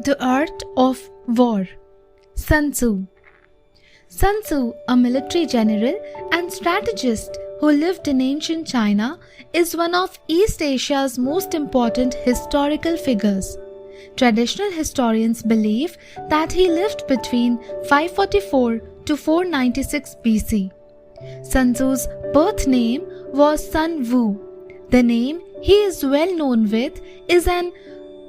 The Art of War. Sun Tzu. Sun Tzu, a military general and strategist who lived in ancient China, is one of East Asia's most important historical figures. Traditional historians believe that he lived between 544 to 496 BC. Sun Tzu's birth name was Sun Wu. The name he is well known with is an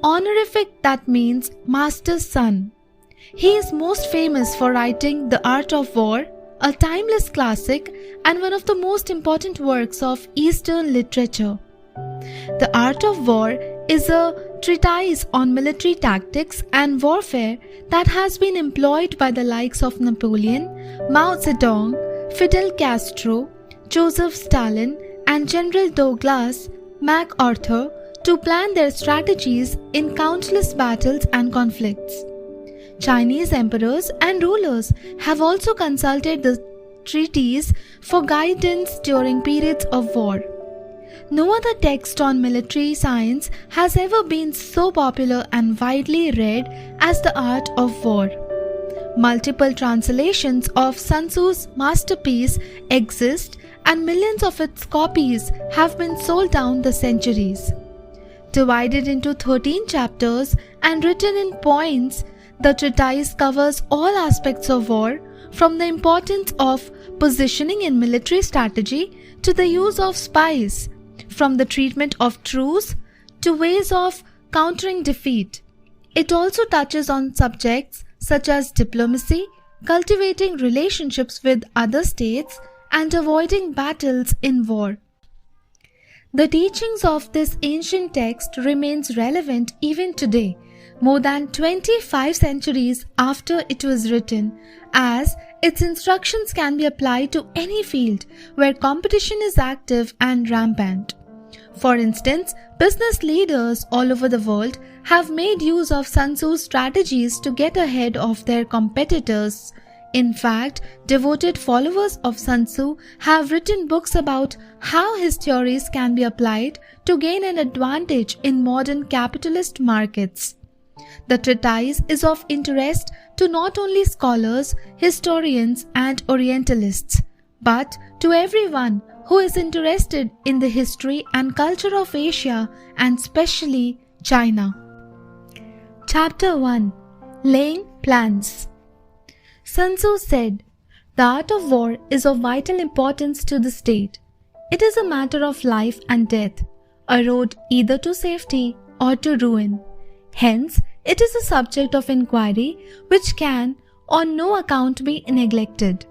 honorific that means master's son. He is most famous for writing The Art of War, a timeless classic and one of the most important works of Eastern literature. The Art of War is a treatise on military tactics and warfare that has been employed by the likes of Napoleon, Mao Zedong, Fidel Castro, Joseph Stalin, and General Douglas MacArthur to plan their strategies in countless battles and conflicts. Chinese emperors and rulers have also consulted the treatise for guidance during periods of war. No other text on military science has ever been so popular and widely read as The Art of War. Multiple translations of Sun Tzu's masterpiece exist, and millions of its copies have been sold down the centuries. Divided into 13 chapters and written in points, the treatise covers all aspects of war, from the importance of positioning in military strategy to the use of spies, from the treatment of truce to ways of countering defeat. It also touches on subjects such as diplomacy, cultivating relationships with other states, and avoiding battles in war. The teachings of this ancient text remains relevant even today, more than 25 centuries after it was written, as its instructions can be applied to any field where competition is active and rampant. For instance, business leaders all over the world have made use of Sun Tzu's strategies to get ahead of their competitors. In fact, devoted followers of Sun Tzu have written books about how his theories can be applied to gain an advantage in modern capitalist markets. The treatise is of interest to not only scholars, historians, and Orientalists, but to everyone who is interested in the history and culture of Asia and especially China. Chapter 1. Laying Plans. Sun Tzu said, "The art of war is of vital importance to the state. It is a matter of life and death, a road either to safety or to ruin. Hence, it is a subject of inquiry which can on no account be neglected.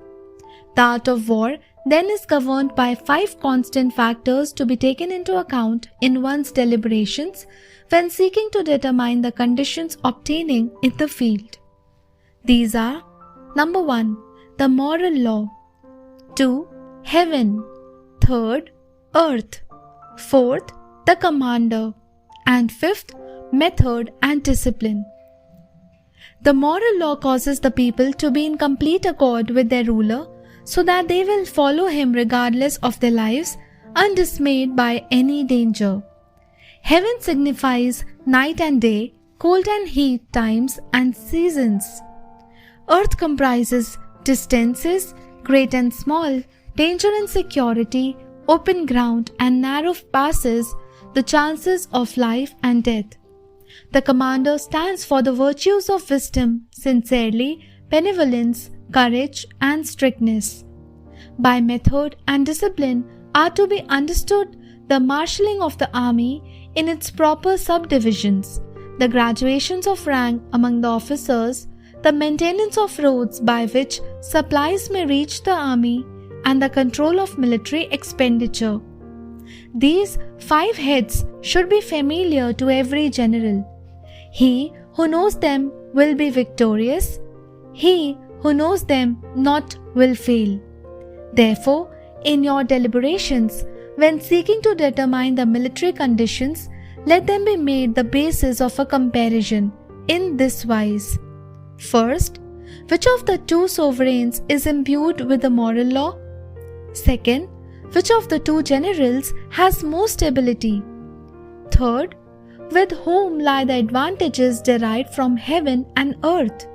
The art of war then is governed by 5 constant factors to be taken into account in one's deliberations when seeking to determine the conditions obtaining in the field. These are: Number 1. The moral law. 2. Heaven. 3rd. Earth. 4th. The commander. And 5th. Method and discipline. The moral law causes the people to be in complete accord with their ruler so that they will follow him regardless of their lives, undismayed by any danger. Heaven signifies night and day, cold and heat times and seasons. Earth comprises distances, great and small, danger and security, open ground and narrow passes, the chances of life and death. The commander stands for the virtues of wisdom, sincerity, benevolence, courage, and strictness. By method and discipline are to be understood the marshalling of the army in its proper subdivisions, the graduations of rank among the officers, the maintenance of roads by which supplies may reach the army, and the control of military expenditure. These 5 heads should be familiar to every general. He who knows them will be victorious. He who knows them not will fail. Therefore, in your deliberations, when seeking to determine the military conditions, let them be made the basis of a comparison in this wise. First, which of the 2 sovereigns is imbued with the moral law? Second, which of the 2 generals has most ability? Third, with whom lie the advantages derived from heaven and earth?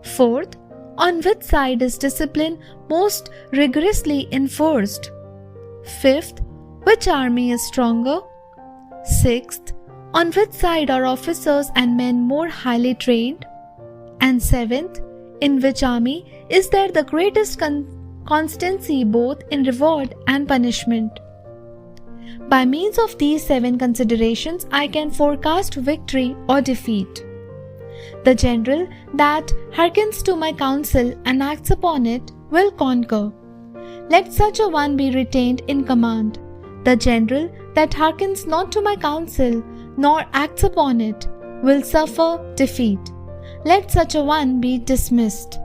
Fourth, on which side is discipline most rigorously enforced? Fifth, which army is stronger? Sixth, on which side are officers and men more highly trained? And seventh, in which army is there the greatest constancy both in reward and punishment? By means of these 7 considerations, I can forecast victory or defeat. The general that hearkens to my counsel and acts upon it will conquer. Let such a one be retained in command. The general that hearkens not to my counsel nor acts upon it will suffer defeat. Let such a one be dismissed.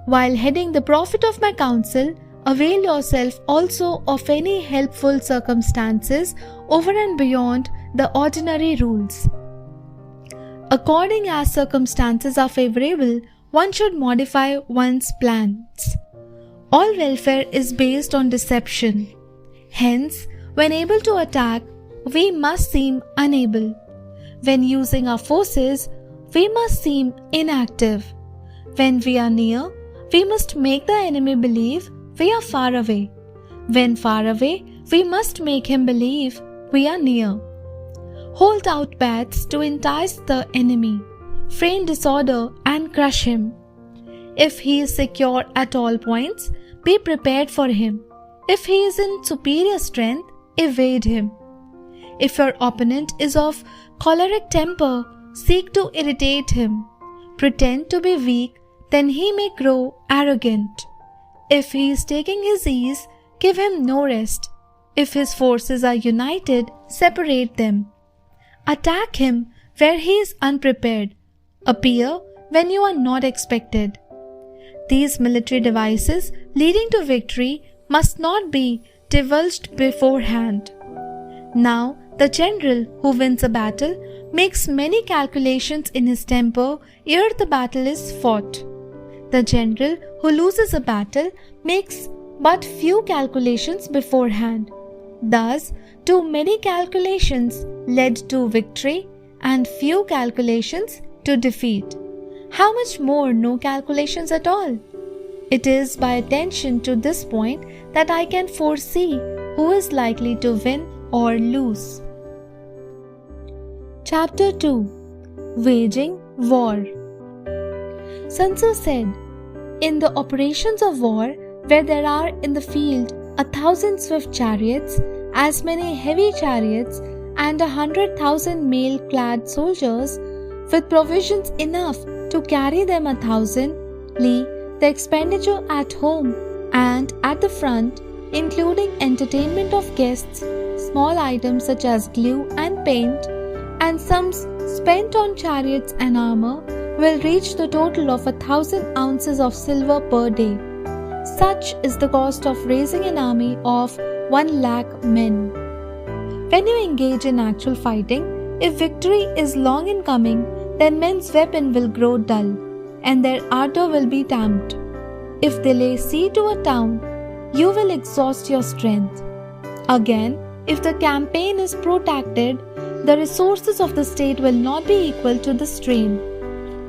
While heading the profit of my counsel, avail yourself also of any helpful circumstances over and beyond the ordinary rules. According as circumstances are favorable, one should modify one's plans. All welfare is based on deception. Hence, when able to attack, we must seem unable. When using our forces, we must seem inactive. When we are near, we must make the enemy believe we are far away. When far away, we must make him believe we are near. Hold out bats to entice the enemy, feign disorder and crush him. If he is secure at all points, be prepared for him. If he is in superior strength, evade him. If your opponent is of choleric temper, seek to irritate him. Pretend to be weak, then he may grow arrogant. If he is taking his ease, give him no rest. If his forces are united, separate them. Attack him where he is unprepared. Appear when you are not expected. These military devices leading to victory must not be divulged beforehand. Now, the general who wins a battle makes many calculations in his temper ere the battle is fought. The general who loses a battle makes but few calculations beforehand. Thus, too many calculations led to victory and few calculations to defeat. How much more no calculations at all? It is by attention to this point that I can foresee who is likely to win or lose. Chapter 2. Waging War. Sun Tzu said, "In the operations of war, where there are in the field 1,000 swift chariots, as many heavy chariots, and 100,000 mail-clad soldiers, with provisions enough to carry them 1,000, the expenditure at home and at the front, including entertainment of guests, small items such as glue and paint, and sums spent on chariots and armor, will reach the total of 1,000 ounces of silver per day. Such is the cost of raising an army of 1,00,000 men. When you engage in actual fighting, if victory is long in coming, then men's weapon will grow dull, and their ardor will be damped. If they lay siege to a town, you will exhaust your strength. Again, if the campaign is protracted, the resources of the state will not be equal to the strain.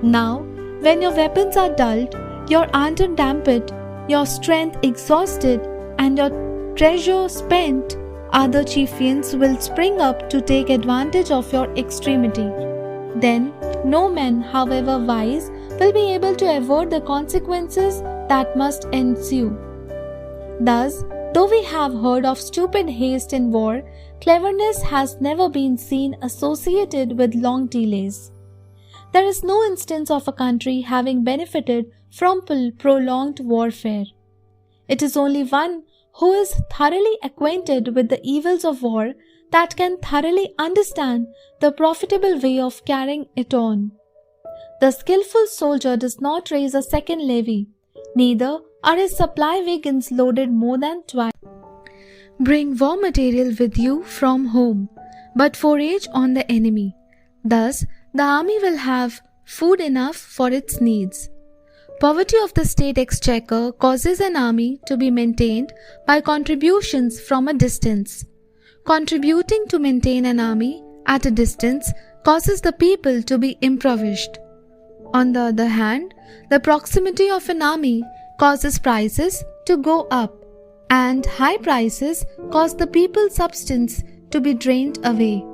Now, when your weapons are dulled, your ardor damped, your strength exhausted, and your treasure spent, other chieftains will spring up to take advantage of your extremity. Then, no man, however wise, will be able to avoid the consequences that must ensue. Thus, though we have heard of stupid haste in war, cleverness has never been seen associated with long delays. There is no instance of a country having benefited from prolonged warfare. It is only one who is thoroughly acquainted with the evils of war that can thoroughly understand the profitable way of carrying it on. The skillful soldier does not raise a second levy, neither are his supply wagons loaded more than twice. Bring war material with you from home, but forage on the enemy. Thus, the army will have food enough for its needs. Poverty of the state exchequer causes an army to be maintained by contributions from a distance. Contributing to maintain an army at a distance causes the people to be impoverished. On the other hand, the proximity of an army causes prices to go up, and high prices cause the people's substance to be drained away.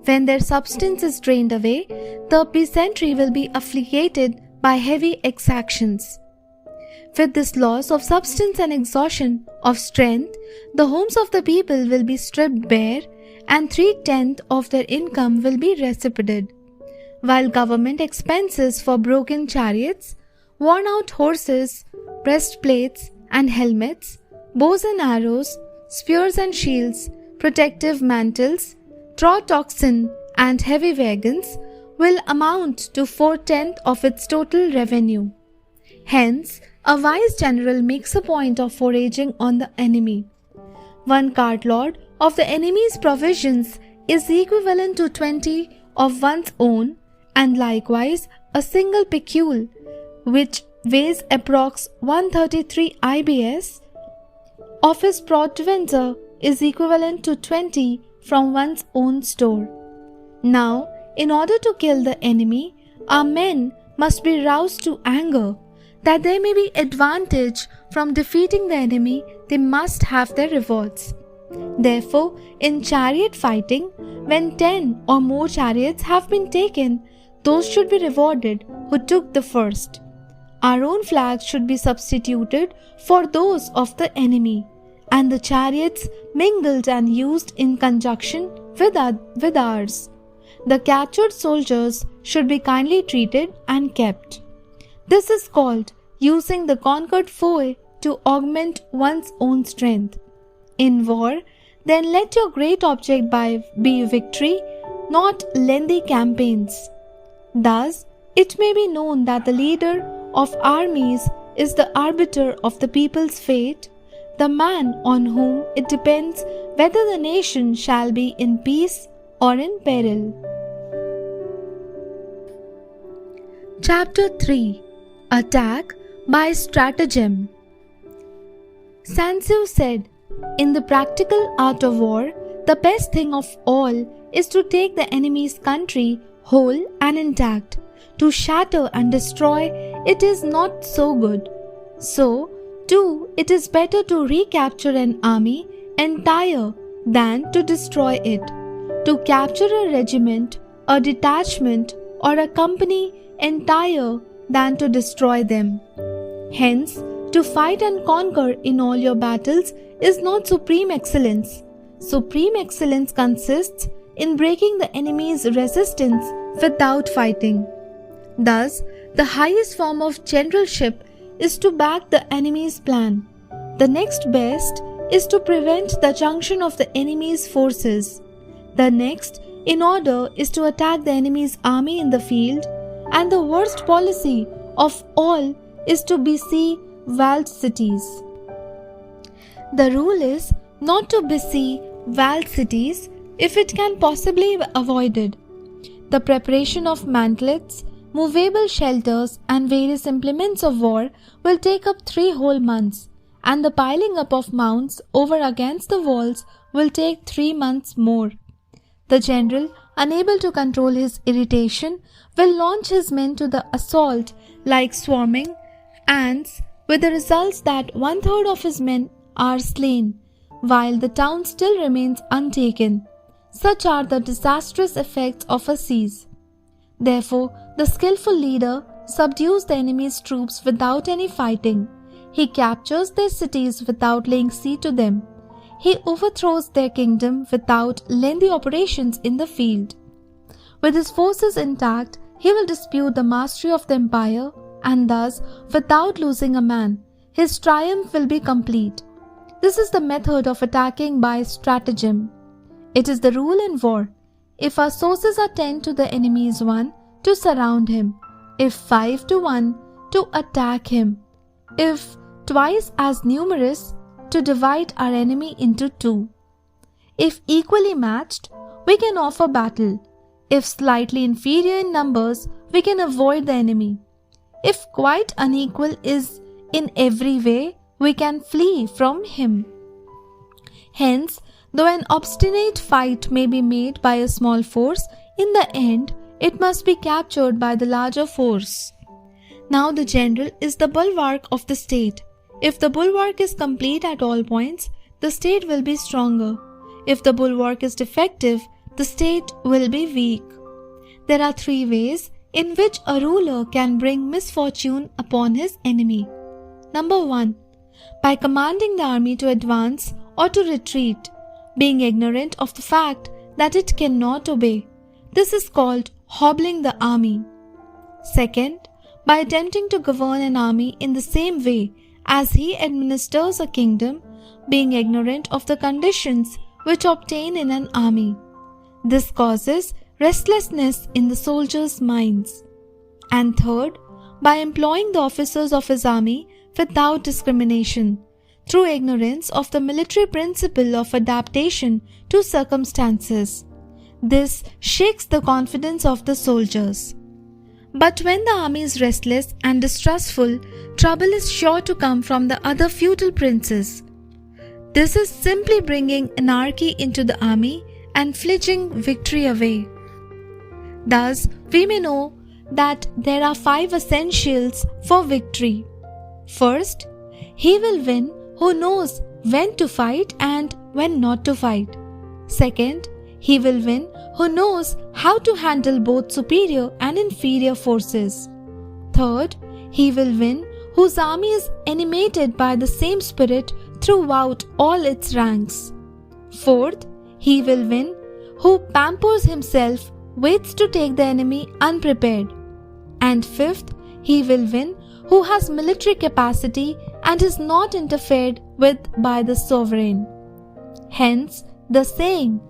When their substance is drained away, the peasantry will be afflicted by heavy exactions. With this loss of substance and exhaustion of strength, the homes of the people will be stripped bare, and 3/10 of their income will be reciprocated, while government expenses for broken chariots, worn-out horses, breastplates and helmets, bows and arrows, spears and shields, protective mantles, draught oxen and heavy wagons will amount to 4/10 of its total revenue. Hence, a wise general makes a point of foraging on the enemy. One cartload of the enemy's provisions is equivalent to 20 of one's own, and likewise a single pecule, which weighs approx 133 ibs, of his provender is equivalent to 20 from one's own store. Now, in order to kill the enemy, our men must be roused to anger. That there may be advantage from defeating the enemy, they must have their rewards. Therefore, in chariot fighting, when 10 or more chariots have been taken, those should be rewarded who took the first. Our own flags should be substituted for those of the enemy, and the chariots mingled and used in conjunction with ours. The captured soldiers should be kindly treated and kept. This is called using the conquered foe to augment one's own strength. In war, then let your great object be victory, not lengthy campaigns. Thus, it may be known that the leader of armies is the arbiter of the people's fate, the man on whom it depends whether the nation shall be in peace or in peril. Chapter 3. Attack by Stratagem. Sun Tzu said, "In the practical art of war, the best thing of all is to take the enemy's country whole and intact. To shatter and destroy it is not so good. So, too, it is better to recapture an army entire than to destroy it. To capture a regiment, a detachment, or a company entire than to destroy them. Hence, to fight and conquer in all your battles is not supreme excellence. Supreme excellence consists in breaking the enemy's resistance without fighting. Thus, the highest form of generalship is to back the enemy's plan. The next best is to prevent the junction of the enemy's forces. The next in order is to attack the enemy's army in the field, and the worst policy of all is to besiege walled cities. The rule is not to besiege walled cities if it can possibly be avoided. The preparation of mantlets, movable shelters, and various implements of war will take up 3 whole months, and the piling up of mounts over against the walls will take 3 months more. The general, unable to control his irritation, will launch his men to the assault like swarming ants, with the results that 1/3 of his men are slain, while the town still remains untaken. Such are the disastrous effects of a siege. Therefore, the skillful leader subdues the enemy's troops without any fighting. He captures their cities without laying siege to them. He overthrows their kingdom without lengthy operations in the field. With his forces intact, he will dispute the mastery of the empire, and thus, without losing a man, his triumph will be complete. This is the method of attacking by stratagem. It is the rule in war. If our sources are 10 to the enemy's 1, to surround him. If 5 to 1, to attack him. If twice as numerous, to divide our enemy into 2. If equally matched, we can offer battle. If slightly inferior in numbers, we can avoid the enemy. If quite unequal is in every way, we can flee from him. Hence, Though an obstinate fight may be made by a small force, in the end, it must be captured by the larger force. Now the general is the bulwark of the state. If the bulwark is complete at all points, the state will be stronger. If the bulwark is defective, the state will be weak. There are 3 ways in which a ruler can bring misfortune upon his enemy. Number 1. By commanding the army to advance or to retreat, being ignorant of the fact that it cannot obey. This is called hobbling the army. Second, by attempting to govern an army in the same way as he administers a kingdom, being ignorant of the conditions which obtain in an army. This causes restlessness in the soldiers' minds. And third, by employing the officers of his army without discrimination, through ignorance of the military principle of adaptation to circumstances. This shakes the confidence of the soldiers. But when the army is restless and distrustful, trouble is sure to come from the other feudal princes. This is simply bringing anarchy into the army and flinging victory away. Thus, we may know that there are 5 essentials for victory. First, he will win who knows when to fight and when not to fight. Second, he will win who knows how to handle both superior and inferior forces. Third, he will win whose army is animated by the same spirit throughout all its ranks. Fourth, he will win who pampers himself, waits to take the enemy unprepared. And fifth, he will win who has military capacity and is not interfered with by the sovereign. Hence the saying,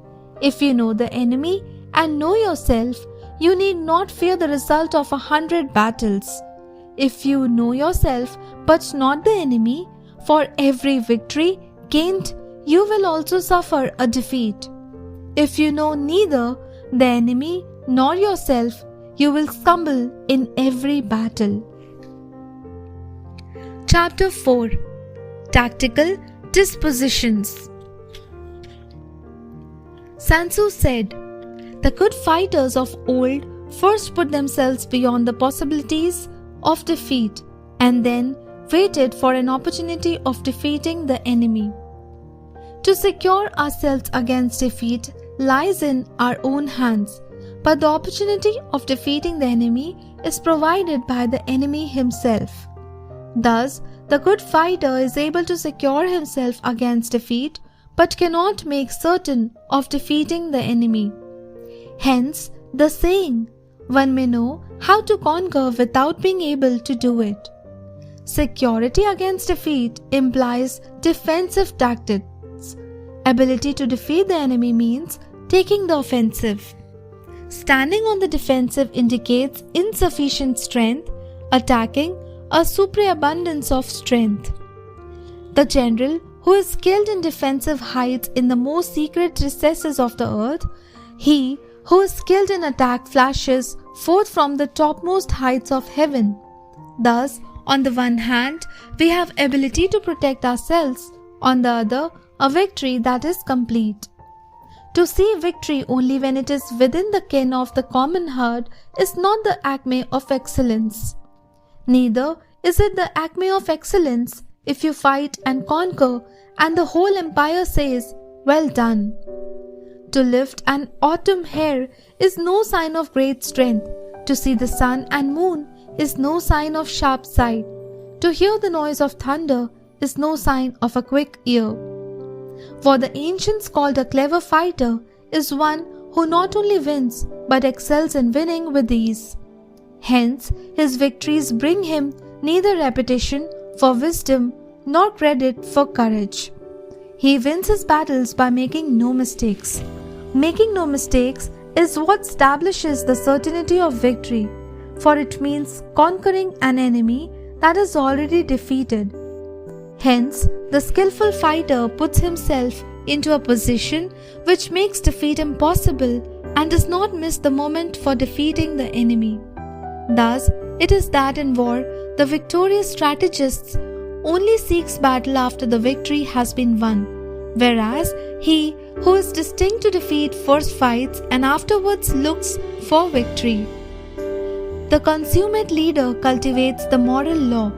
if you know the enemy and know yourself, you need not fear the result of 100 battles. If you know yourself but not the enemy, for every victory gained, you will also suffer a defeat. If you know neither the enemy nor yourself, you will stumble in every battle. Chapter 4. Tactical Dispositions. Sun Tzu said, "The good fighters of old first put themselves beyond the possibilities of defeat and then waited for an opportunity of defeating the enemy." To secure ourselves against defeat lies in our own hands, but the opportunity of defeating the enemy is provided by the enemy himself. Thus, the good fighter is able to secure himself against defeat, but cannot make certain of defeating the enemy. Hence, the saying, one may know how to conquer without being able to do it. Security against defeat implies defensive tactics. Ability to defeat the enemy means taking the offensive. Standing on the defensive indicates insufficient strength, attacking a superabundance of strength. The general who is skilled in defensive hides in the most secret recesses of the earth. He who is skilled in attack flashes forth from the topmost heights of heaven. Thus, on the one hand, we have ability to protect ourselves, on the other, a victory that is complete. To see victory only when it is within the ken of the common herd is not the acme of excellence. Neither is it the acme of excellence if you fight and conquer and the whole empire says, "Well done." To lift an autumn hair is no sign of great strength. To see the sun and moon is no sign of sharp sight. To hear the noise of thunder is no sign of a quick ear. For the ancients called a clever fighter is one who not only wins but excels in winning with ease. Hence, his victories bring him neither reputation for wisdom nor credit for courage. He wins his battles by making no mistakes. Making no mistakes is what establishes the certainty of victory, for it means conquering an enemy that is already defeated. Hence, the skillful fighter puts himself into a position which makes defeat impossible and does not miss the moment for defeating the enemy. Thus, it is that in war, the victorious strategist only seeks battle after the victory has been won. whereas he who is destined to defeat first fights and afterwards looks for victory. The consummate leader cultivates the moral law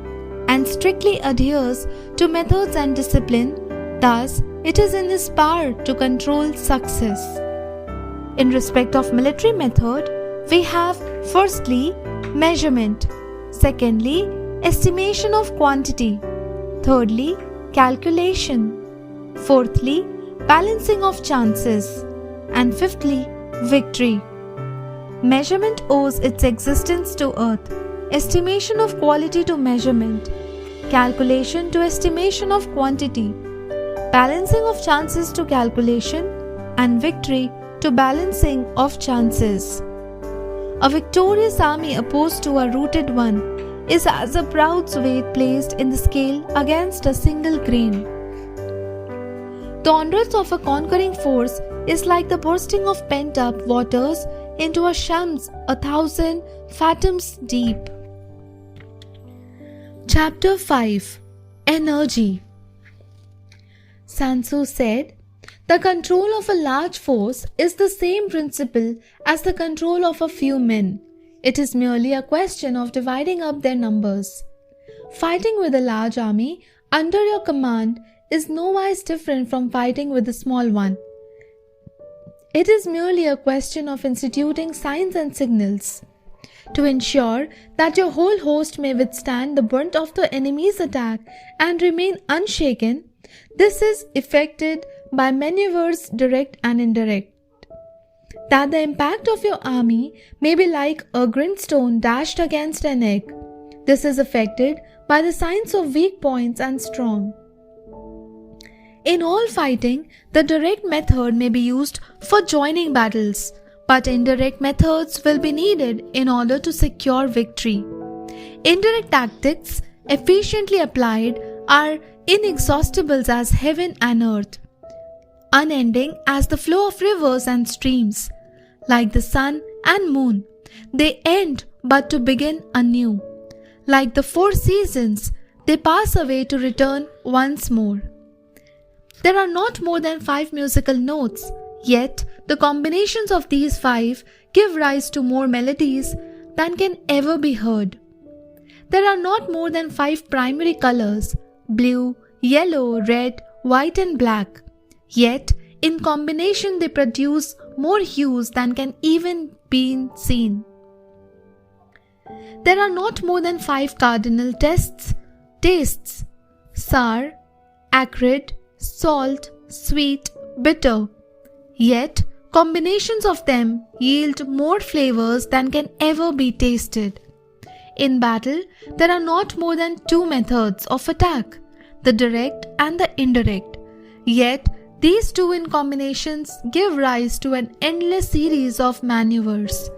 and strictly adheres to methods and discipline. Thus, it is in his power to control success. In respect of military method, we have firstly, measurement, secondly, estimation of quantity, thirdly, calculation, fourthly, balancing of chances, and fifthly, victory. Measurement owes its existence to earth, estimation of quality to measurement, calculation to estimation of quantity, balancing of chances to calculation, and victory to balancing of chances. A victorious army opposed to a routed one is as a proud's weight placed in the scale against a single grain. The onrush of a conquering force is like the bursting of pent-up waters into a Shams 1,000 fathoms deep. Chapter 5. Energy. Sun Tzu said, "The control of a large force is the same principle as the control of a few men. It is merely a question of dividing up their numbers. Fighting with a large army under your command is nowise different from fighting with a small one. It is merely a question of instituting signs and signals. To ensure that your whole host may withstand the brunt of the enemy's attack and remain unshaken, this is effected by maneuvers direct and indirect. That the impact of your army may be like a grindstone dashed against an egg. This is effected by the signs of weak points and strong. In all fighting, the direct method may be used for joining battles, but indirect methods will be needed in order to secure victory. Indirect tactics, efficiently applied, are inexhaustible as heaven and earth, unending as the flow of rivers and streams. Like the sun and moon, they end but to begin anew. Like the four seasons, they pass away to return once more. There are not more than 5 musical notes, yet the combinations of these 5 give rise to more melodies than can ever be heard. There are not more than 5 primary colors, blue, yellow, red, white and black, yet in combination they produce more hues than can even be seen. There are not more than 5 cardinal tastes, sour, acrid, salt, sweet, bitter, yet combinations of them yield more flavors than can ever be tasted. In battle, there are not more than 2 methods of attack, the direct and the indirect, yet these 2 in combinations give rise to an endless series of maneuvers.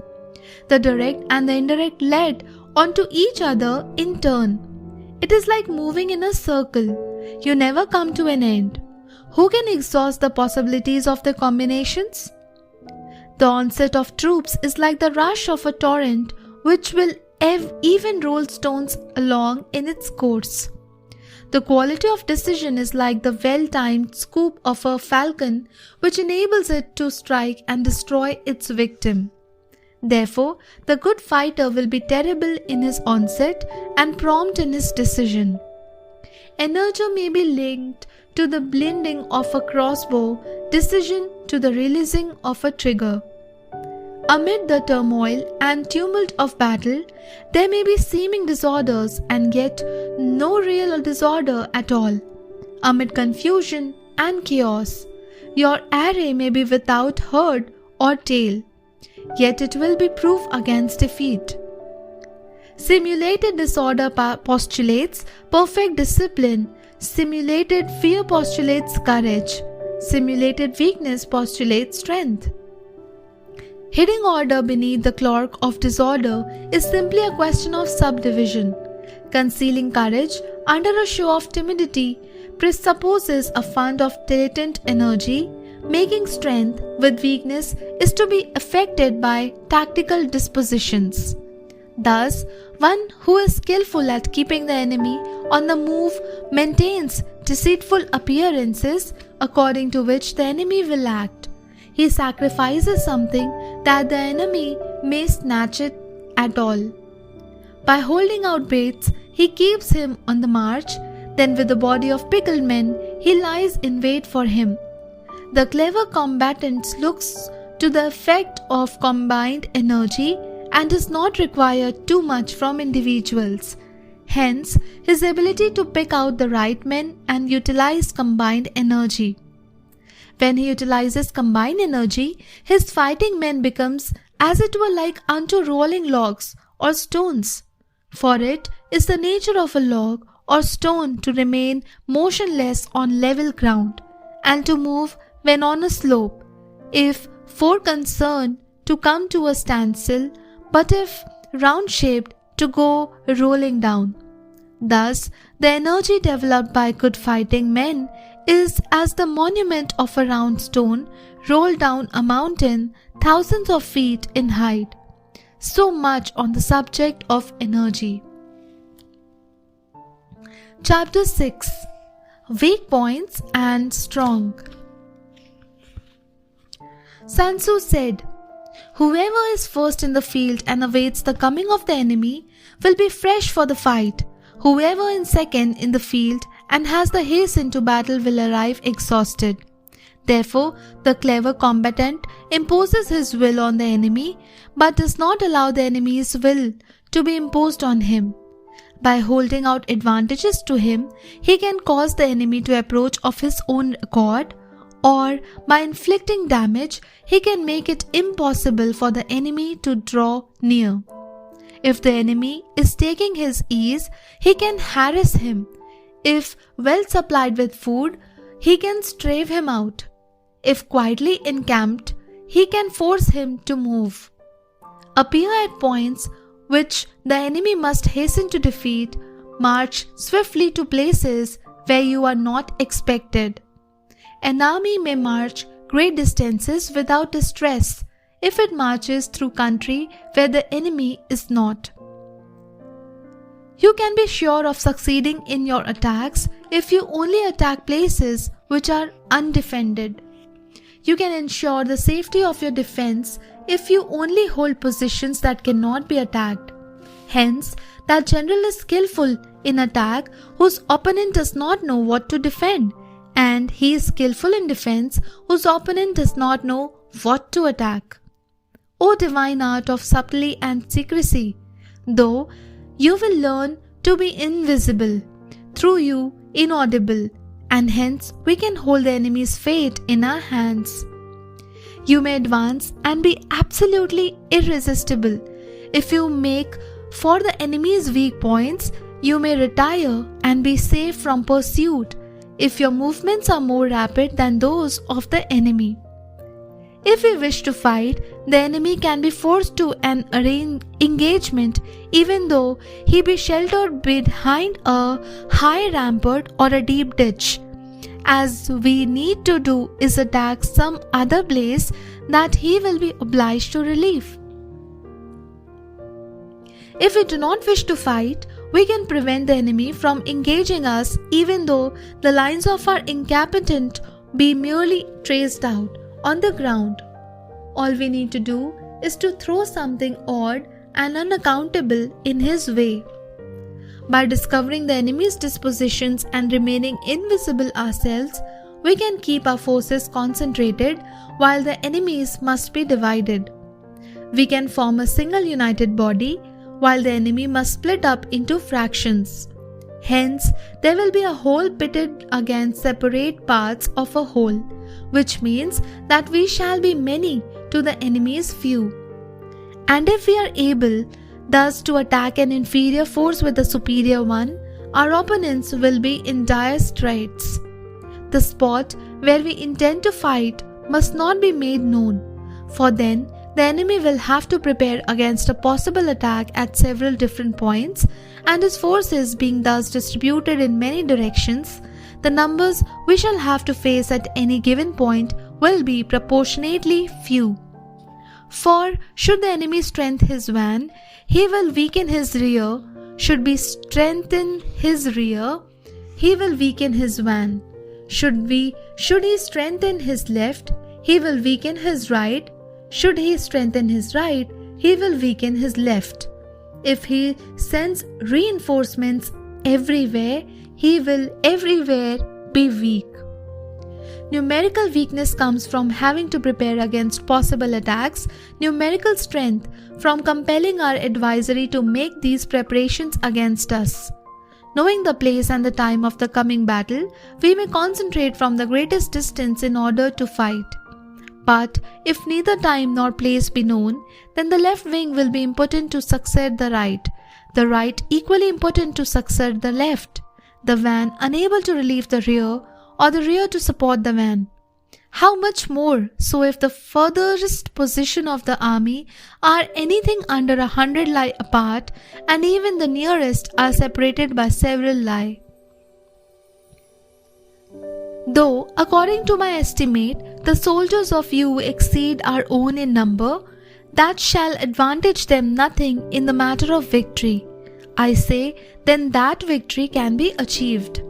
The direct and the indirect lead onto each other in turn. It is like moving in a circle. You never come to an end. Who can exhaust the possibilities of the combinations? The onset of troops is like the rush of a torrent which will even roll stones along in its course. The quality of decision is like the well-timed swoop of a falcon which enables it to strike and destroy its victim. Therefore, the good fighter will be terrible in his onset and prompt in his decision. Energy may be linked to the blending of a crossbow, decision to the releasing of a trigger. Amid the turmoil and tumult of battle, there may be seeming disorders and yet no real disorder at all. Amid confusion and chaos, your array may be without head or tail, yet it will be proof against defeat. Simulated disorder postulates perfect discipline. Simulated fear postulates courage. Simulated weakness postulates strength. Hiding order beneath the cloak of disorder is simply a question of subdivision. Concealing courage under a show of timidity presupposes a fund of latent energy. Making strength with weakness is to be effected by tactical dispositions. Thus, one who is skillful at keeping the enemy on the move maintains deceitful appearances according to which the enemy will act. He sacrifices something that the enemy may snatch it at all. By holding out baits, he keeps him on the march. Then with the body of pickled men, he lies in wait for him. The clever combatant looks to the effect of combined energy and does not require too much from individuals. Hence, his ability to pick out the right men and utilize combined energy. When he utilizes combined energy, his fighting men becomes as it were like unto rolling logs or stones. For it is the nature of a log or stone to remain motionless on level ground and to move when on a slope, if for concern to come to a standstill, but if round-shaped to go rolling down. Thus, the energy developed by good fighting men is as the monument of a round stone rolled down a mountain thousands of feet in height. So much on the subject of energy. Chapter 6. Weak Points and Strong. Sun Tzu said, "Whoever is first in the field and awaits the coming of the enemy will be fresh for the fight. Whoever is second in the field and has the hasten to battle will arrive exhausted." Therefore, the clever combatant imposes his will on the enemy, but does not allow the enemy's will to be imposed on him. By holding out advantages to him, he can cause the enemy to approach of his own accord, or by inflicting damage, he can make it impossible for the enemy to draw near. If the enemy is taking his ease, he can harass him. If well supplied with food, he can stave him out. If quietly encamped, he can force him to move. Appear at points which the enemy must hasten to defeat, march swiftly to places where you are not expected. An army may march great distances without distress if it marches through country where the enemy is not. You can be sure of succeeding in your attacks if you only attack places which are undefended. You can ensure the safety of your defense if you only hold positions that cannot be attacked. Hence, that general is skillful in attack whose opponent does not know what to defend, and he is skillful in defense whose opponent does not know what to attack. O divine art of subtlety and secrecy, though you will learn to be invisible, through you inaudible, and hence we can hold the enemy's fate in our hands. You may advance and be absolutely irresistible. If you make for the enemy's weak points, you may retire and be safe from pursuit if your movements are more rapid than those of the enemy. If we wish to fight, the enemy can be forced to an engagement even though he be sheltered behind a high rampart or a deep ditch. As we need to do is attack some other place that he will be obliged to relieve. If we do not wish to fight, we can prevent the enemy from engaging us even though the lines of our encampment be merely traced out on the ground. All we need to do is to throw something odd and unaccountable in his way. By discovering the enemy's dispositions and remaining invisible ourselves, we can keep our forces concentrated while the enemies must be divided. We can form a single united body while the enemy must split up into fractions. Hence, there will be a whole pitted against separate parts of a whole, which means that we shall be many to the enemy's few. And if we are able thus to attack an inferior force with a superior one, our opponents will be in dire straits. The spot where we intend to fight must not be made known, for then the enemy will have to prepare against a possible attack at several different points, and his forces being thus distributed in many directions, the numbers we shall have to face at any given point will be proportionately few. For should the enemy strengthen his van, he will weaken his rear. Should we strengthen his rear, he will weaken his van. Should he strengthen his left, he will weaken his right. Should he strengthen his right, he will weaken his left. If he sends reinforcements everywhere, he will everywhere be weak. Numerical weakness comes from having to prepare against possible attacks, numerical strength from compelling our adversary to make these preparations against us. Knowing the place and the time of the coming battle, we may concentrate from the greatest distance in order to fight. But if neither time nor place be known, then the left wing will be impotent to succeed the right equally impotent to succeed the left, the van unable to relieve the rear, or the rear to support the van. How much more so if the furthest position of the army are anything under 100 li apart, and even the nearest are separated by several li. Though, according to my estimate, the soldiers of you exceed our own in number, that shall advantage them nothing in the matter of victory. I say, then that victory can be achieved.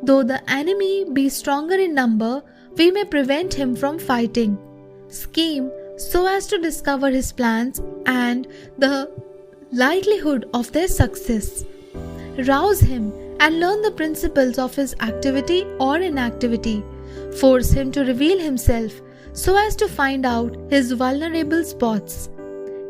Though the enemy be stronger in number, we may prevent him from fighting. Scheme so as to discover his plans and the likelihood of their success. Rouse him and learn the principles of his activity or inactivity. Force him to reveal himself so as to find out his vulnerable spots.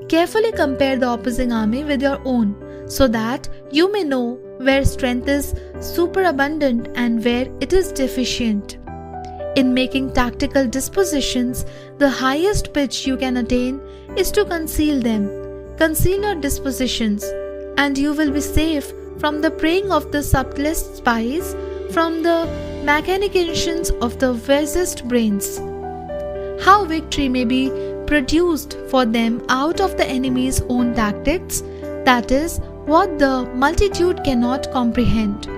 Carefully compare the opposing army with your own, so that you may know where strength is superabundant and where it is deficient. In making tactical dispositions, the highest pitch you can attain is to conceal them. Conceal your dispositions, and you will be safe from the preying of the subtlest spies, from the machinations of the wisest brains. How victory may be produced for them out of the enemy's own tactics, that is, what the multitude cannot comprehend.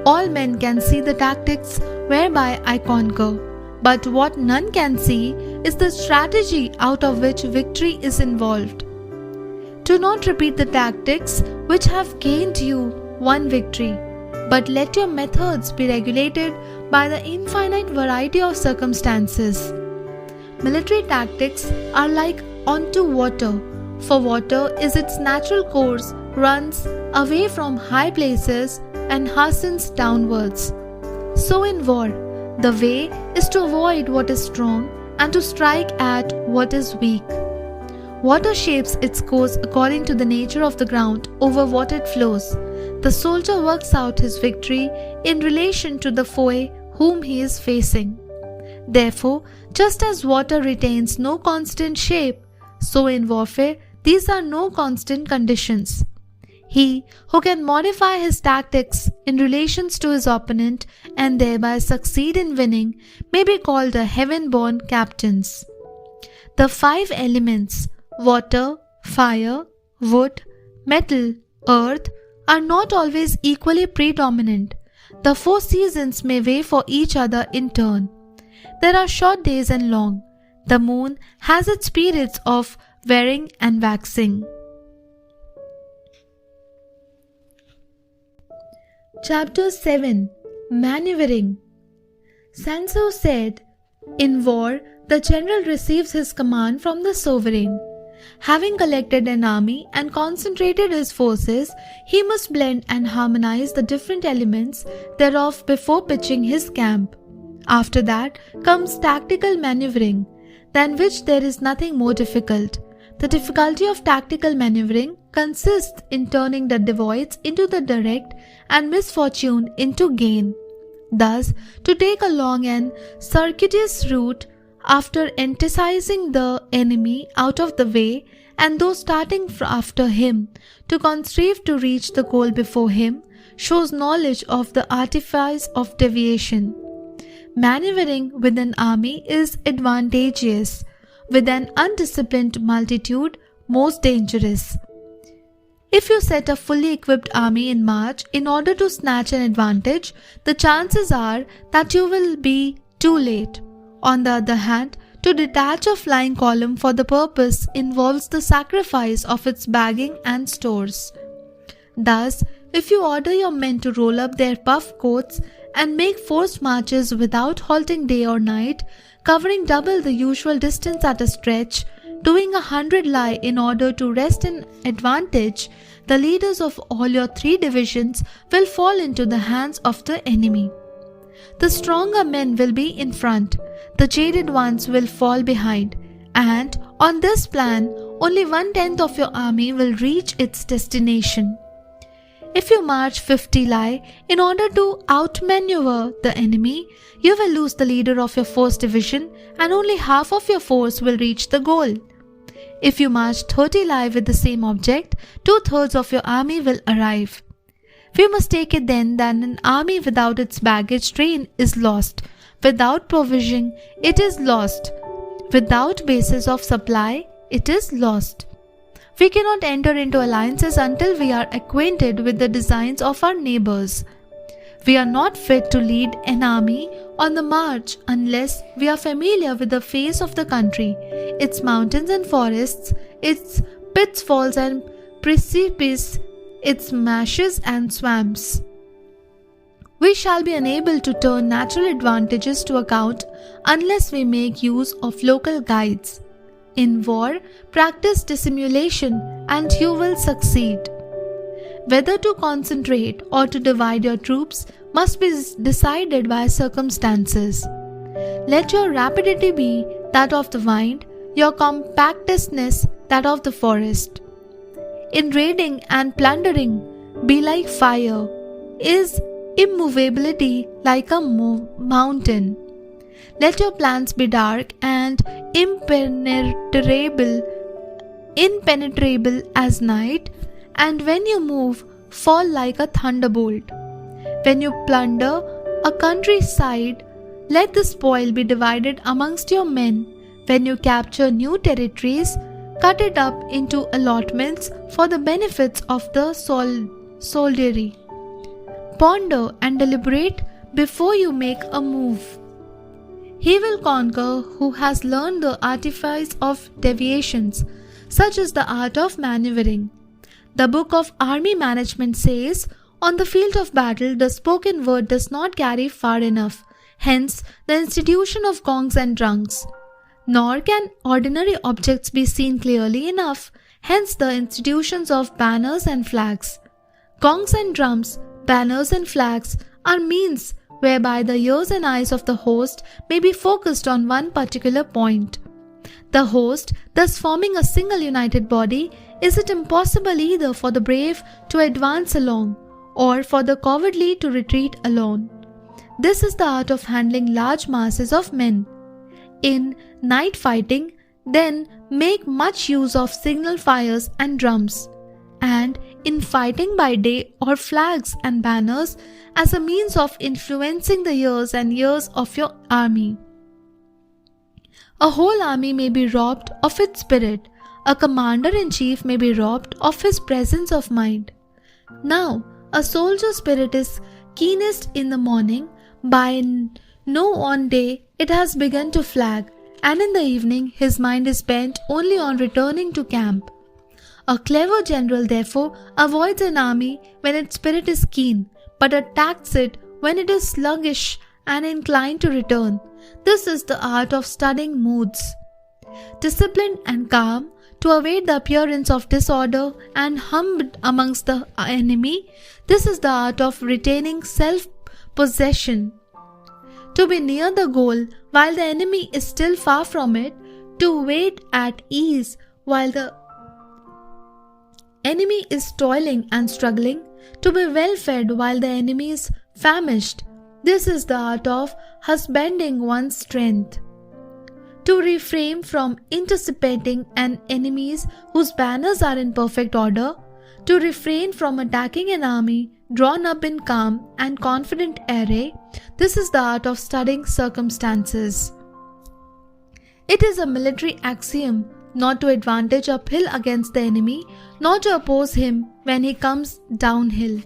All men can see the tactics whereby I conquer, but what none can see is the strategy out of which victory is involved. Do not repeat the tactics which have gained you one victory, but let your methods be regulated by the infinite variety of circumstances. Military tactics are like onto water, for water is its natural course, runs away from high places and hastens downwards. So in war, the way is to avoid what is strong and to strike at what is weak. Water shapes its course according to the nature of the ground over what it flows. The soldier works out his victory in relation to the foe whom he is facing. Therefore, just as water retains no constant shape, so in warfare these are no constant conditions. He who can modify his tactics in relations to his opponent and thereby succeed in winning may be called a heaven-born captains. The 5 elements, water, fire, wood, metal, earth, are not always equally predominant. The 4 seasons may weigh for each other in turn. There are short days and long. The moon has its periods of wearing and waxing. Chapter 7. Maneuvering. Sun Tzu said, in war, the general receives his command from the sovereign. Having collected an army and concentrated his forces, he must blend and harmonize the different elements thereof before pitching his camp. After that comes tactical maneuvering, than which there is nothing more difficult. The difficulty of tactical maneuvering consists in turning the devoids into the direct and misfortune into gain. Thus, to take a long and circuitous route after enticing the enemy out of the way, and though starting after him, to contrive to reach the goal before him, shows knowledge of the artifice of deviation. Maneuvering with an army is advantageous, with an undisciplined multitude most dangerous. If you set a fully equipped army in march in order to snatch an advantage, the chances are that you will be too late. On the other hand, to detach a flying column for the purpose involves the sacrifice of its bagging and stores. Thus, if you order your men to roll up their puff coats and make forced marches without halting day or night, covering double the usual distance at a stretch, doing 100 lie in order to wrest an advantage, the leaders of all your 3 divisions will fall into the hands of the enemy. The stronger men will be in front, the jaded ones will fall behind, and on this plan, only 1/10 of your army will reach its destination. If you march 50 lie in order to outmaneuver the enemy, you will lose the leader of your first division and only half of your force will reach the goal. If you march 30 lie with the same object, 2/3 of your army will arrive. We must take it then that an army without its baggage train is lost. Without provision, it is lost. Without basis of supply, it is lost. We cannot enter into alliances until we are acquainted with the designs of our neighbors. We are not fit to lead an army on the march unless we are familiar with the face of the country, its mountains and forests, its pitfalls and precipices, its marshes and swamps. We shall be unable to turn natural advantages to account unless we make use of local guides. In war, practice dissimulation and you will succeed. Whether to concentrate or to divide your troops must be decided by circumstances. Let your rapidity be that of the wind, your compactness that of the forest. In raiding and plundering, be like fire, is immovability like a mountain. Let your plans be dark and impenetrable as night, and when you move, fall like a thunderbolt. When you plunder a countryside, let the spoil be divided amongst your men. When you capture new territories, cut it up into allotments for the benefits of the soldiery. Ponder and deliberate before you make a move. He will conquer who has learned the artifice of deviations, such as the art of maneuvering. The book of army management says, on the field of battle the spoken word does not carry far enough, hence the institution of gongs and drums. Nor can ordinary objects be seen clearly enough, hence the institutions of banners and flags. Gongs and drums, banners and flags are means whereby the ears and eyes of the host may be focused on one particular point. The host, thus forming a single united body, is it impossible either for the brave to advance alone, or for the cowardly to retreat alone. This is the art of handling large masses of men. In night fighting, then make much use of signal fires and drums, and in fighting by day or flags and banners as a means of influencing the ears and ears of your army. A whole army may be robbed of its spirit. A commander-in-chief may be robbed of his presence of mind. Now, a soldier's spirit is keenest in the morning. By noon day it has begun to flag, and in the evening his mind is bent only on returning to camp. A clever general, therefore, avoids an army when its spirit is keen, but attacks it when it is sluggish and inclined to return. This is the art of studying moods. Disciplined and calm, to await the appearance of disorder and humbled amongst the enemy, this is the art of retaining self-possession. To be near the goal while the enemy is still far from it, to wait at ease while the enemy is toiling and struggling, to be well fed while the enemy is famished. This is the art of husbanding one's strength. To refrain from intercepting an enemies whose banners are in perfect order, to refrain from attacking an army drawn up in calm and confident array, this is the art of studying circumstances. It is a military axiom not to advantage uphill against the enemy, nor to oppose him when he comes downhill.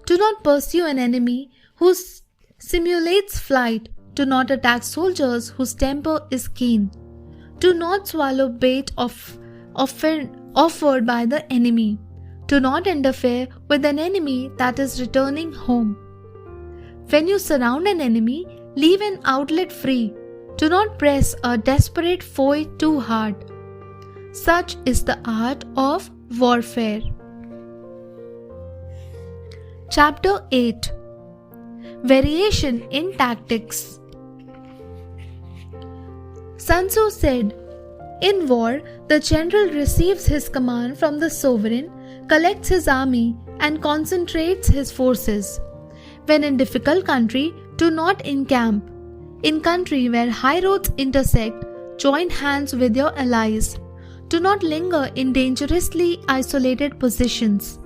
Do not pursue an enemy who simulates flight. Do not attack soldiers whose temper is keen. Do not swallow bait offered by the enemy. Do not interfere with an enemy that is returning home. When you surround an enemy, leave an outlet free. Do not press a desperate foe too hard. Such is the art of warfare. Chapter 8. Variation in Tactics. Sun Tzu said, "In war, the general receives his command from the sovereign, collects his army, and concentrates his forces. When in difficult country, do not encamp. In country where high roads intersect, join hands with your allies. Do not linger in dangerously isolated positions.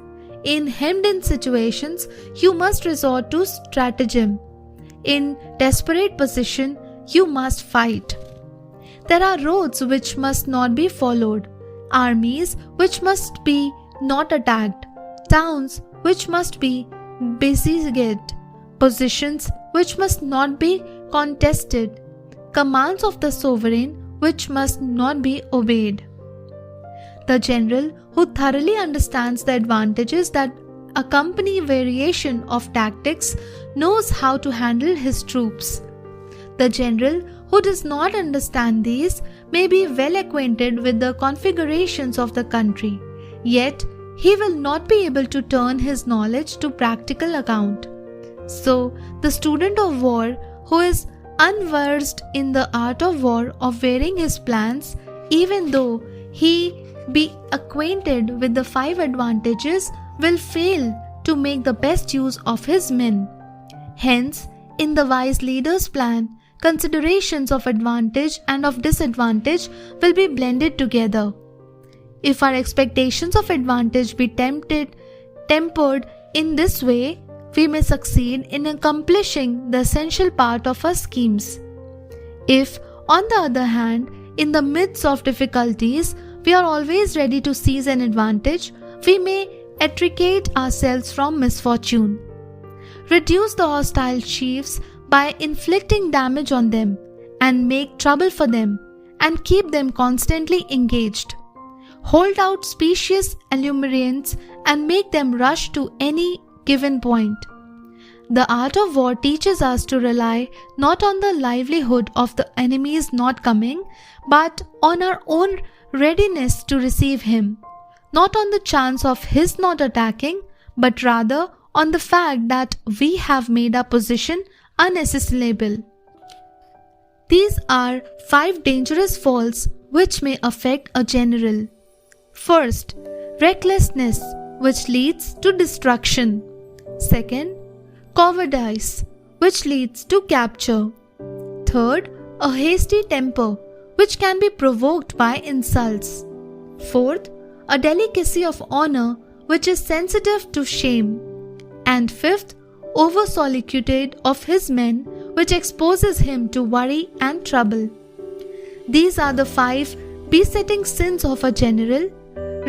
In hemmed-in situations, you must resort to stratagem. In desperate position, you must fight. There are roads which must not be followed, armies which must be not attacked, towns which must be besieged, positions which must not be contested, commands of the sovereign which must not be obeyed." The general who thoroughly understands the advantages that accompany variation of tactics knows how to handle his troops. The general who does not understand these may be well acquainted with the configurations of the country, yet he will not be able to turn his knowledge to practical account. So, the student of war who is unversed in the art of war of varying his plans, even though he be acquainted with the 5 advantages, will fail to make the best use of his men. Hence, in the wise leader's plan, considerations of advantage and of disadvantage will be blended together. If our expectations of advantage be tempered in this way, we may succeed in accomplishing the essential part of our schemes. If, on the other hand, in the midst of difficulties, we are always ready to seize an advantage, we may extricate ourselves from misfortune. Reduce the hostile chiefs by inflicting damage on them, and make trouble for them, and keep them constantly engaged. Hold out specious allurements and make them rush to any given point. The art of war teaches us to rely not on the livelihood of the enemy's not coming, but on our own readiness to receive him, not on the chance of his not attacking, but rather on the fact that we have made our position unassailable. These are 5 dangerous faults which may affect a general. First, recklessness, which leads to destruction. Second, cowardice, which leads to capture. Third, a hasty temper, which can be provoked by insults. Fourth, a delicacy of honor, which is sensitive to shame. And fifth, over-solicitude of his men, which exposes him to worry and trouble. These are the 5 besetting sins of a general,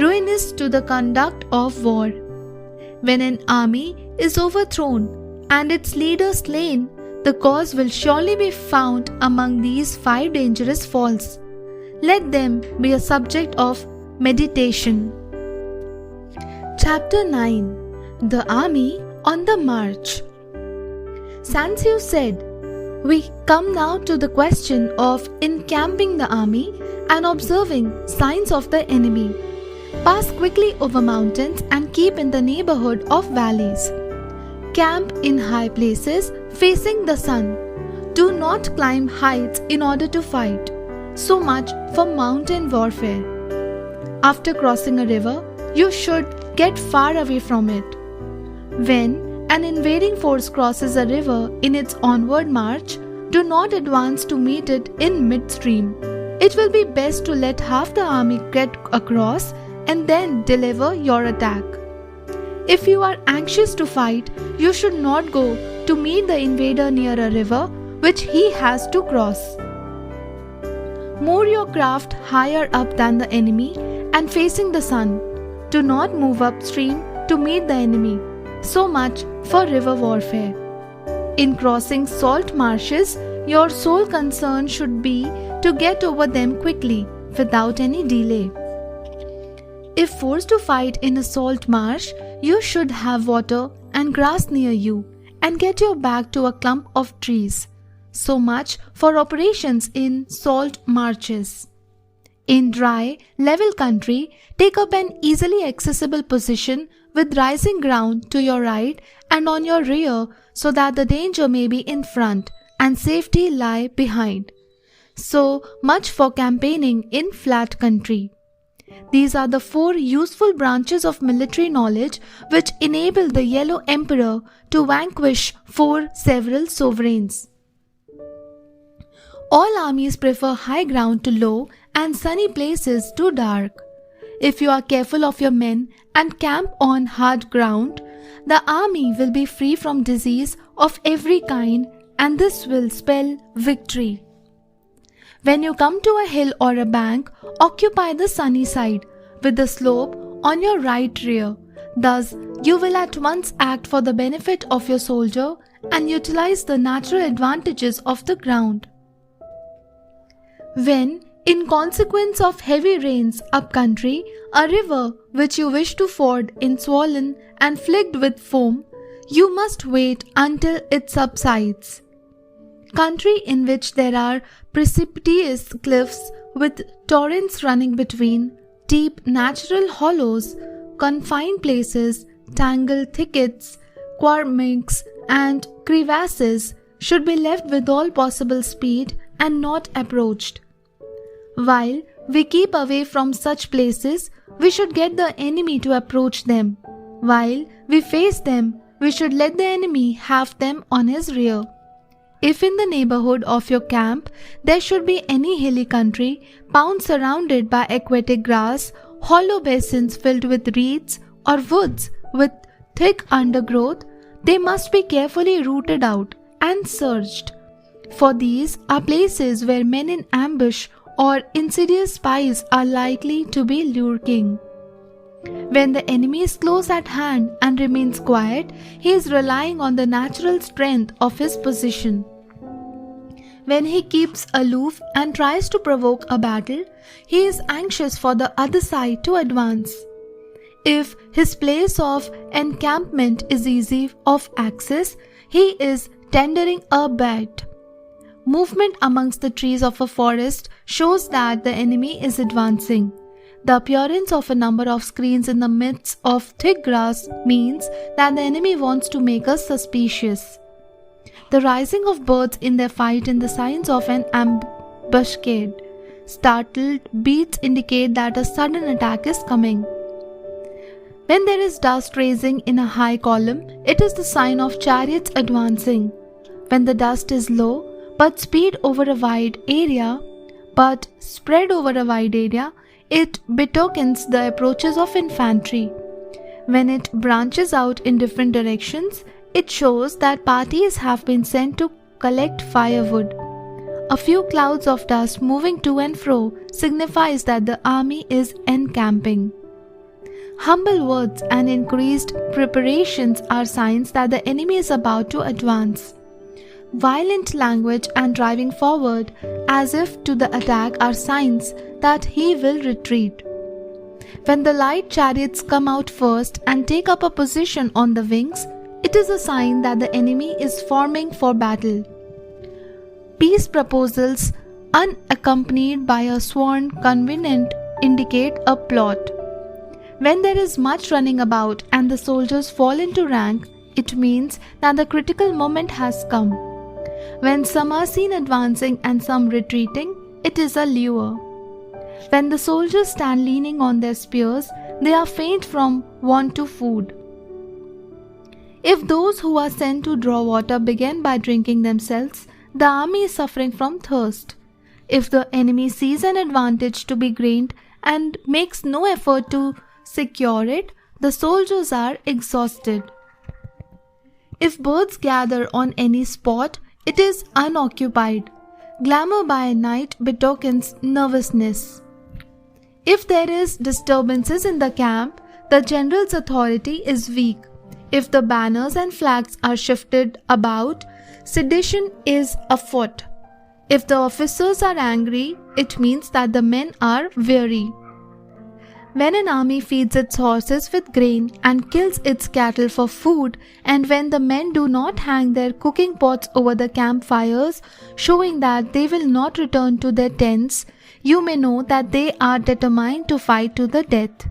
ruinous to the conduct of war. When an army is overthrown and its leader slain, the cause will surely be found among these 5 dangerous faults. Let them be a subject of meditation. Chapter 9. The Army on the March. Sun Tzu said, "We come now to the question of encamping the army and observing signs of the enemy. Pass quickly over mountains and keep in the neighborhood of valleys. Camp in high places facing the sun. Do not climb heights in order to fight. So much for mountain warfare. After crossing a river, you should get far away from it. When an invading force crosses a river in its onward march, do not advance to meet it in midstream. It will be best to let half the army get across and then deliver your attack. If you are anxious to fight, you should not go to meet the invader near a river which he has to cross. Moor your craft higher up than the enemy and facing the sun. Do not move upstream to meet the enemy. So much for river warfare. In crossing salt marshes, your sole concern should be to get over them quickly, without any delay. If forced to fight in a salt marsh, you should have water and grass near you and get your back to a clump of trees. So much for operations in salt marshes. In dry, level country, take up an easily accessible position with rising ground to your right and on your rear so that the danger may be in front and safety lie behind. So much for campaigning in flat country. These are the 4 useful branches of military knowledge which enable the Yellow Emperor to vanquish 4 several sovereigns. All armies prefer high ground to low and sunny places to dark. If you are careful of your men and camp on hard ground, the army will be free from disease of every kind, and this will spell victory. When you come to a hill or a bank, occupy the sunny side with the slope on your right rear. Thus, you will at once act for the benefit of your soldier and utilize the natural advantages of the ground. When, in consequence of heavy rains up country, a river which you wish to ford is swollen and flecked with foam, you must wait until it subsides. Country in which there are precipitous cliffs with torrents running between, deep natural hollows, confined places, tangled thickets, quartments and crevasses should be left with all possible speed and not approached. While we keep away from such places, we should get the enemy to approach them. While we face them, we should let the enemy have them on his rear. If in the neighborhood of your camp there should be any hilly country, found surrounded by aquatic grass, hollow basins filled with reeds, or woods with thick undergrowth, they must be carefully rooted out and searched. For these are places where men in ambush or insidious spies are likely to be lurking. When the enemy is close at hand and remains quiet, he is relying on the natural strength of his position. When he keeps aloof and tries to provoke a battle, he is anxious for the other side to advance. If his place of encampment is easy of access, he is tendering a bet. Movement amongst the trees of a forest shows that the enemy is advancing. The appearance of a number of screens in the midst of thick grass means that the enemy wants to make us suspicious. The rising of birds in their flight in the signs of an ambuscade. Startled beats indicate that a sudden attack is coming. When there is dust raising in a high column, it is the sign of chariots advancing. When the dust is low, but spread over a wide area, it betokens the approaches of infantry. When it branches out in different directions, it shows that parties have been sent to collect firewood. A few clouds of dust moving to and fro signifies that the army is encamping. Humble words and increased preparations are signs that the enemy is about to advance. Violent language and driving forward as if to the attack are signs that he will retreat. When the light chariots come out first and take up a position on the wings, it is a sign that the enemy is forming for battle. Peace proposals unaccompanied by a sworn covenant indicate a plot. When there is much running about and the soldiers fall into rank, it means that the critical moment has come. When some are seen advancing and some retreating, it is a lure. When the soldiers stand leaning on their spears, they are faint from want of food. If those who are sent to draw water begin by drinking themselves, the army is suffering from thirst. If the enemy sees an advantage to be gained and makes no effort to secure it, the soldiers are exhausted. If birds gather on any spot, it is unoccupied. Glamour by night betokens nervousness. If there is disturbances in the camp, the general's authority is weak. If the banners and flags are shifted about, sedition is afoot. If the officers are angry, it means that the men are weary. When an army feeds its horses with grain and kills its cattle for food, and when the men do not hang their cooking pots over the campfires, showing that they will not return to their tents, you may know that they are determined to fight to the death.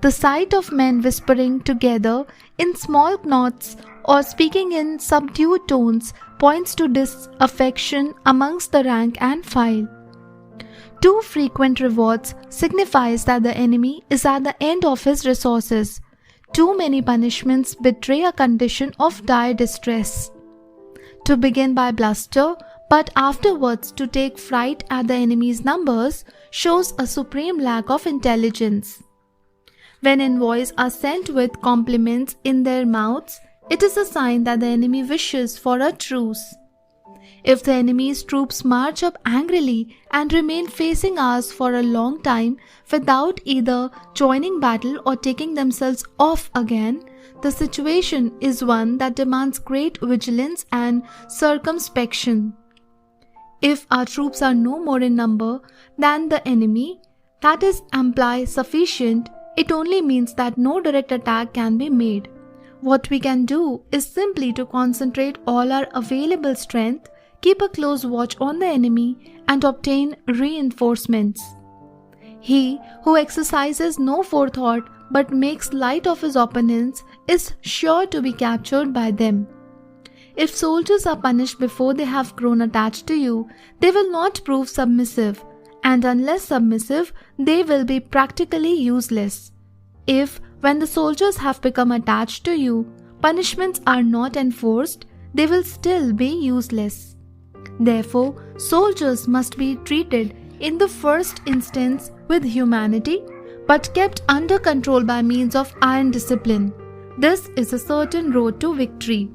The sight of men whispering together in small knots or speaking in subdued tones points to disaffection amongst the rank and file. Too frequent rewards signifies that the enemy is at the end of his resources. Too many punishments betray a condition of dire distress. To begin by bluster, but afterwards to take fright at the enemy's numbers, shows a supreme lack of intelligence. When envoys are sent with compliments in their mouths, it is a sign that the enemy wishes for a truce. If the enemy's troops march up angrily and remain facing us for a long time without either joining battle or taking themselves off again, the situation is one that demands great vigilance and circumspection. If our troops are no more in number than the enemy, that is amply sufficient, it only means that no direct attack can be made. What we can do is simply to concentrate all our available strength, keep a close watch on the enemy, and obtain reinforcements. He who exercises no forethought but makes light of his opponents is sure to be captured by them. If soldiers are punished before they have grown attached to you, they will not prove submissive, and unless submissive, they will be practically useless. If, when the soldiers have become attached to you, punishments are not enforced, they will still be useless. Therefore, soldiers must be treated in the first instance with humanity, but kept under control by means of iron discipline. This is a certain road to victory.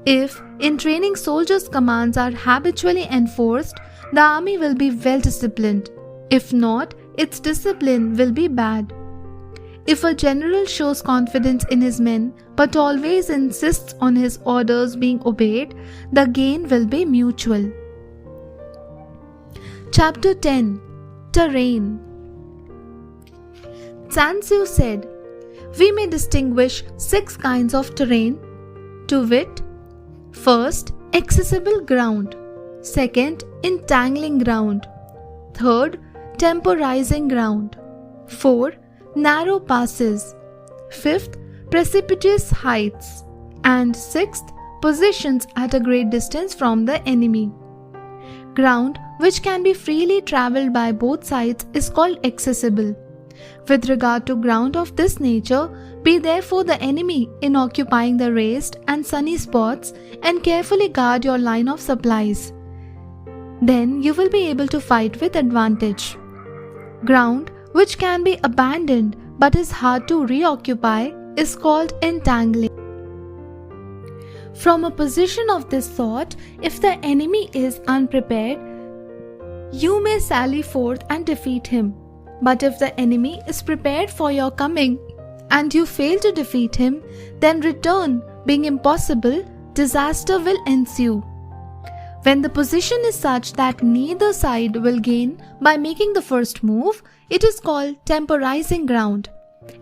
If, in training, soldiers' commands are habitually enforced, the army will be well disciplined. If not, its discipline will be bad. If a general shows confidence in his men but always insists on his orders being obeyed, the gain will be mutual. Chapter 10. Terrain. Tzu Tzu said, "We may distinguish 6 kinds of terrain, to wit, first, accessible ground; second, entangling ground; third, temporizing ground; 4, narrow passes; 5th, precipitous heights; and 6th, positions at a great distance from the enemy. Ground which can be freely travelled by both sides is called accessible. With regard to ground of this nature, be therefore the enemy in occupying the raised and sunny spots, and carefully guard your line of supplies. Then you will be able to fight with advantage. Ground which can be abandoned but is hard to reoccupy is called entangling. From a position of this sort, if the enemy is unprepared, you may sally forth and defeat him. But if the enemy is prepared for your coming and you fail to defeat him, then return being impossible, disaster will ensue. When the position is such that neither side will gain by making the first move, it is called temporizing ground.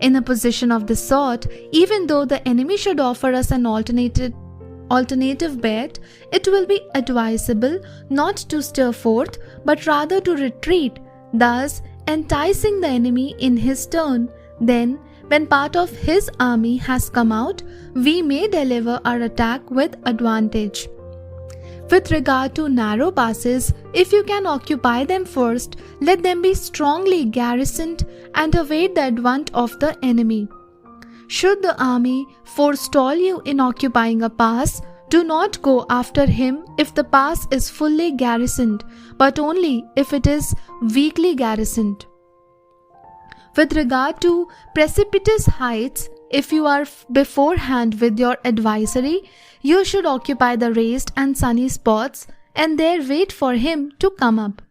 In a position of this sort, even though the enemy should offer us an alternative bet, it will be advisable not to stir forth, but rather to retreat, thus enticing the enemy in his turn. Then, when part of his army has come out, we may deliver our attack with advantage. With regard to narrow passes, if you can occupy them first, let them be strongly garrisoned and await the advent of the enemy. Should the army forestall you in occupying a pass, do not go after him if the pass is fully garrisoned, but only if it is weakly garrisoned. With regard to precipitous heights, if you are beforehand with your adversary, you should occupy the raised and sunny spots and there wait for him to come up.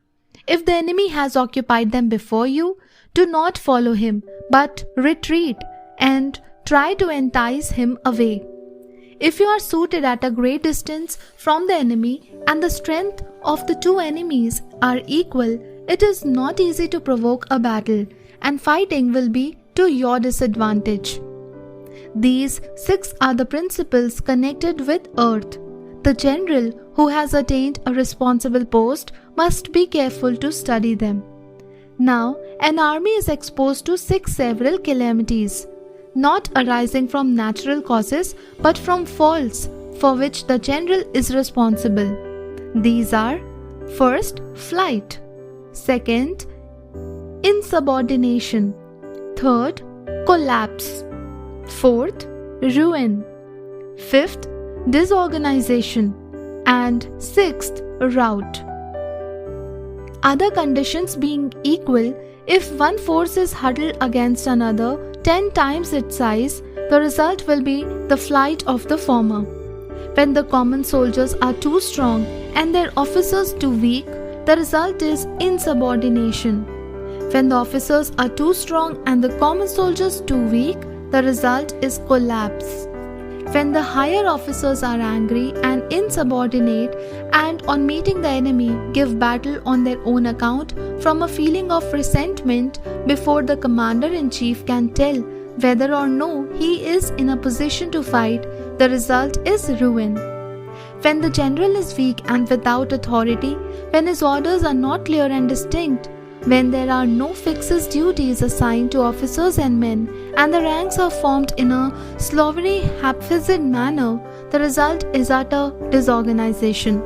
If the enemy has occupied them before you, do not follow him, but retreat and try to entice him away. If you are seated at a great distance from the enemy and the strength of the two enemies are equal, it is not easy to provoke a battle, and fighting will be to your disadvantage. These 6 are the principles connected with earth. The general who has attained a responsible post must be careful to study them. Now, an army is exposed to 6 several calamities, not arising from natural causes but from faults for which the general is responsible. These are: first, flight; second, insubordination; third, collapse; fourth, ruin; fifth, disorganization; and sixth, rout. Other conditions being equal, if one force is huddled against another 10 times its size, the result will be the flight of the former. When the common soldiers are too strong and their officers too weak, the result is insubordination. When the officers are too strong and the common soldiers too weak, the result is collapse. When the higher officers are angry and insubordinate and on meeting the enemy give battle on their own account from a feeling of resentment before the commander-in-chief can tell whether or no he is in a position to fight, the result is ruin. When the general is weak and without authority, when his orders are not clear and distinct, when there are no fixed duties assigned to officers and men, and the ranks are formed in a slovenly, haphazard manner, the result is utter disorganization.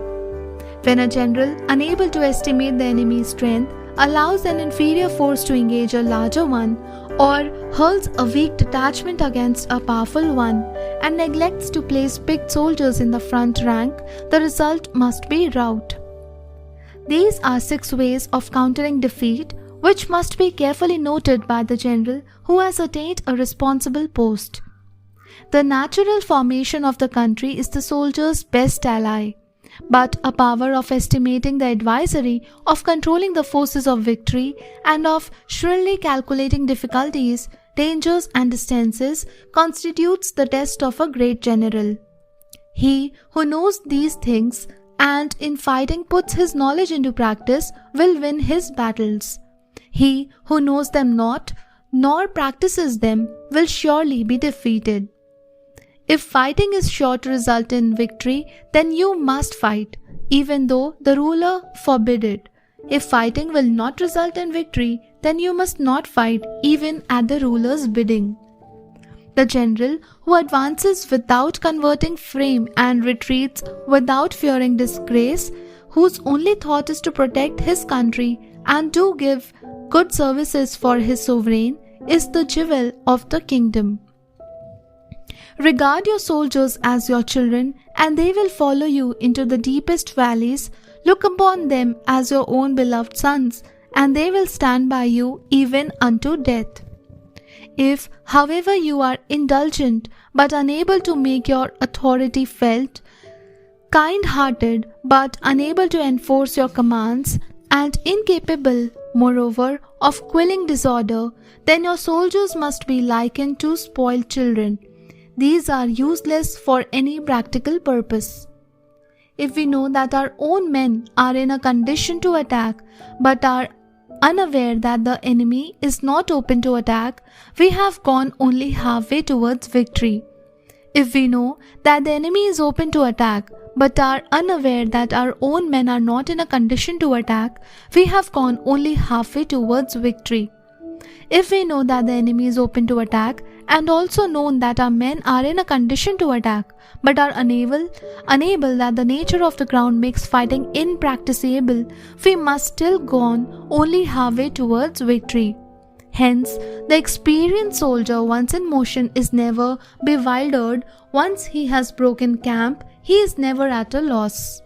When a general, unable to estimate the enemy's strength, allows an inferior force to engage a larger one, or hurls a weak detachment against a powerful one, and neglects to place picked soldiers in the front rank, the result must be rout. These are 6 ways of countering defeat, which must be carefully noted by the general who has attained a responsible post. The natural formation of the country is the soldier's best ally, but a power of estimating the adversary, of controlling the forces of victory, and of shrewdly calculating difficulties, dangers, and distances constitutes the test of a great general. He who knows these things and in fighting puts his knowledge into practice will win his battles. He who knows them not, nor practices them, will surely be defeated. If fighting is sure to result in victory, then you must fight, even though the ruler forbid it. If fighting will not result in victory, then you must not fight, even at the ruler's bidding. The general who advances without converting frame and retreats without fearing disgrace, whose only thought is to protect his country and to give good services for his sovereign, is the jewel of the kingdom. Regard your soldiers as your children, and they will follow you into the deepest valleys. Look upon them as your own beloved sons, and they will stand by you even unto death. If, however, you are indulgent but unable to make your authority felt, kind-hearted but unable to enforce your commands, and incapable, moreover, of quelling disorder, then your soldiers must be likened to spoiled children. These are useless for any practical purpose. If we know that our own men are in a condition to attack, but are unaware that the enemy is not open to attack, we have gone only halfway towards victory. If we know that the enemy is open to attack, but are unaware that our own men are not in a condition to attack, we have gone only halfway towards victory. If we know that the enemy is open to attack, and also known that our men are in a condition to attack, but are unable that the nature of the ground makes fighting impracticable, we must still go on only halfway towards victory. Hence, the experienced soldier once in motion is never bewildered. Once he has broken camp, he is never at a loss.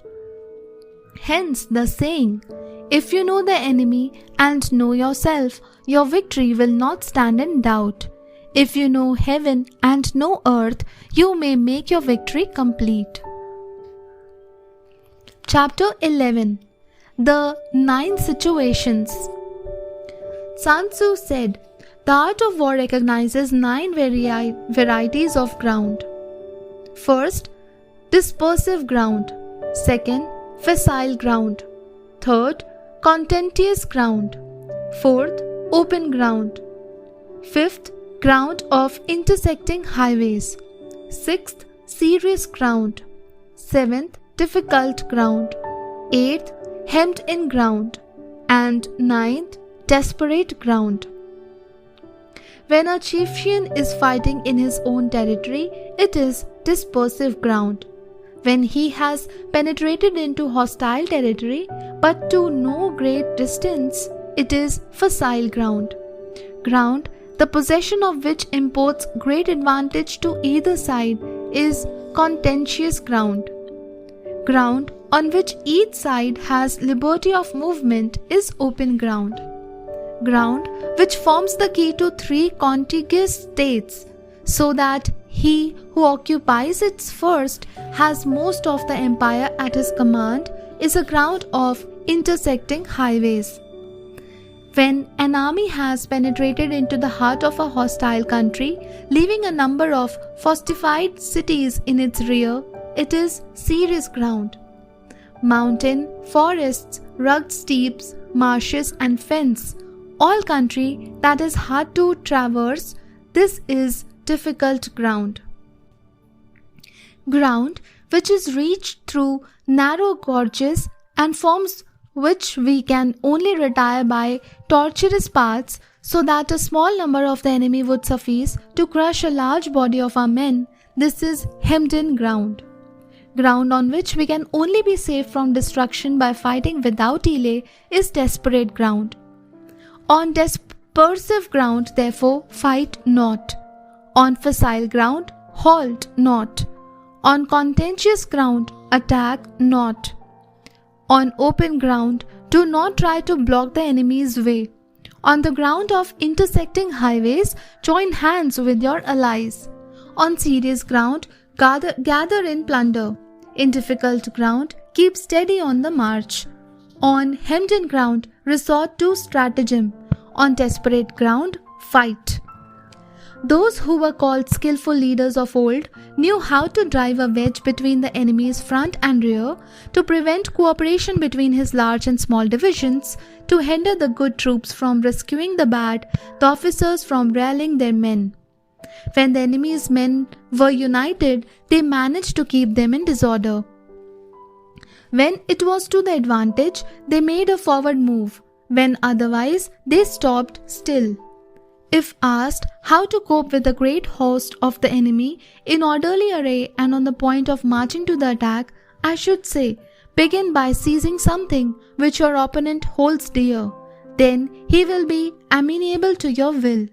Hence the saying, if you know the enemy and know yourself, your victory will not stand in doubt. If you know heaven and know earth, you may make your victory complete. Chapter 11. The 9 Situations. Sun Tzu said, the art of war recognizes 9 varieties of ground. First, dispersive ground. Second, facile ground. Third, contentious ground. Fourth, open ground. 5th, ground of intersecting highways. 6th, serious ground. 7th, difficult ground. 8th, hemmed in ground. And 9th, desperate ground. When a chieftain is fighting in his own territory, it is dispersive ground. When he has penetrated into hostile territory, but to no great distance, it is facile ground. Ground, the possession of which imports great advantage to either side, is contentious ground. Ground on which each side has liberty of movement is open ground. Ground which forms the key to 3 contiguous states, so that he who occupies it first has most of the empire at his command, is a ground of intersecting highways. When an army has penetrated into the heart of a hostile country, leaving a number of fortified cities in its rear, it is serious ground. Mountain, forests, rugged steeps, marshes and fens, all country that is hard to traverse, this is difficult ground. Ground which is reached through narrow gorges and forms which we can only retire by tortuous paths, so that a small number of the enemy would suffice to crush a large body of our men, this is hemmed-in ground. Ground on which we can only be saved from destruction by fighting without delay is desperate ground. On dispersive ground, therefore, fight not. On facile ground, halt not. On contentious ground, attack not. On open ground, do not try to block the enemy's way. On the ground of intersecting highways, join hands with your allies. On serious ground, gather in plunder. In difficult ground, keep steady on the march. On hemmed-in ground, resort to stratagem. On desperate ground, fight. Those who were called skillful leaders of old knew how to drive a wedge between the enemy's front and rear, to prevent cooperation between his large and small divisions, to hinder the good troops from rescuing the bad, the officers from rallying their men. When the enemy's men were united, they managed to keep them in disorder. When it was to the advantage, they made a forward move. When otherwise, they stopped still. If asked how to cope with the great host of the enemy in orderly array and on the point of marching to the attack, I should say, begin by seizing something which your opponent holds dear. Then he will be amenable to your will.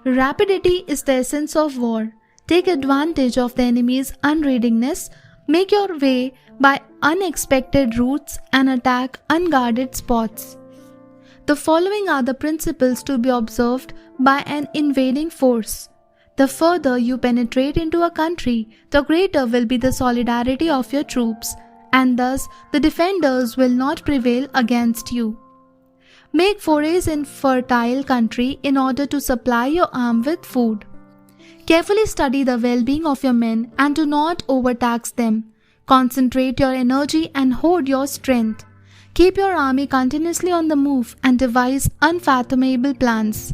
Rapidity is the essence of war. Take advantage of the enemy's unreadiness, make your way by unexpected routes and attack unguarded spots. The following are the principles to be observed by an invading force. The further you penetrate into a country, the greater will be the solidarity of your troops, and thus the defenders will not prevail against you. Make forays in fertile country in order to supply your arm with food. Carefully study the well-being of your men and do not overtax them. Concentrate your energy and hoard your strength. Keep your army continuously on the move and devise unfathomable plans.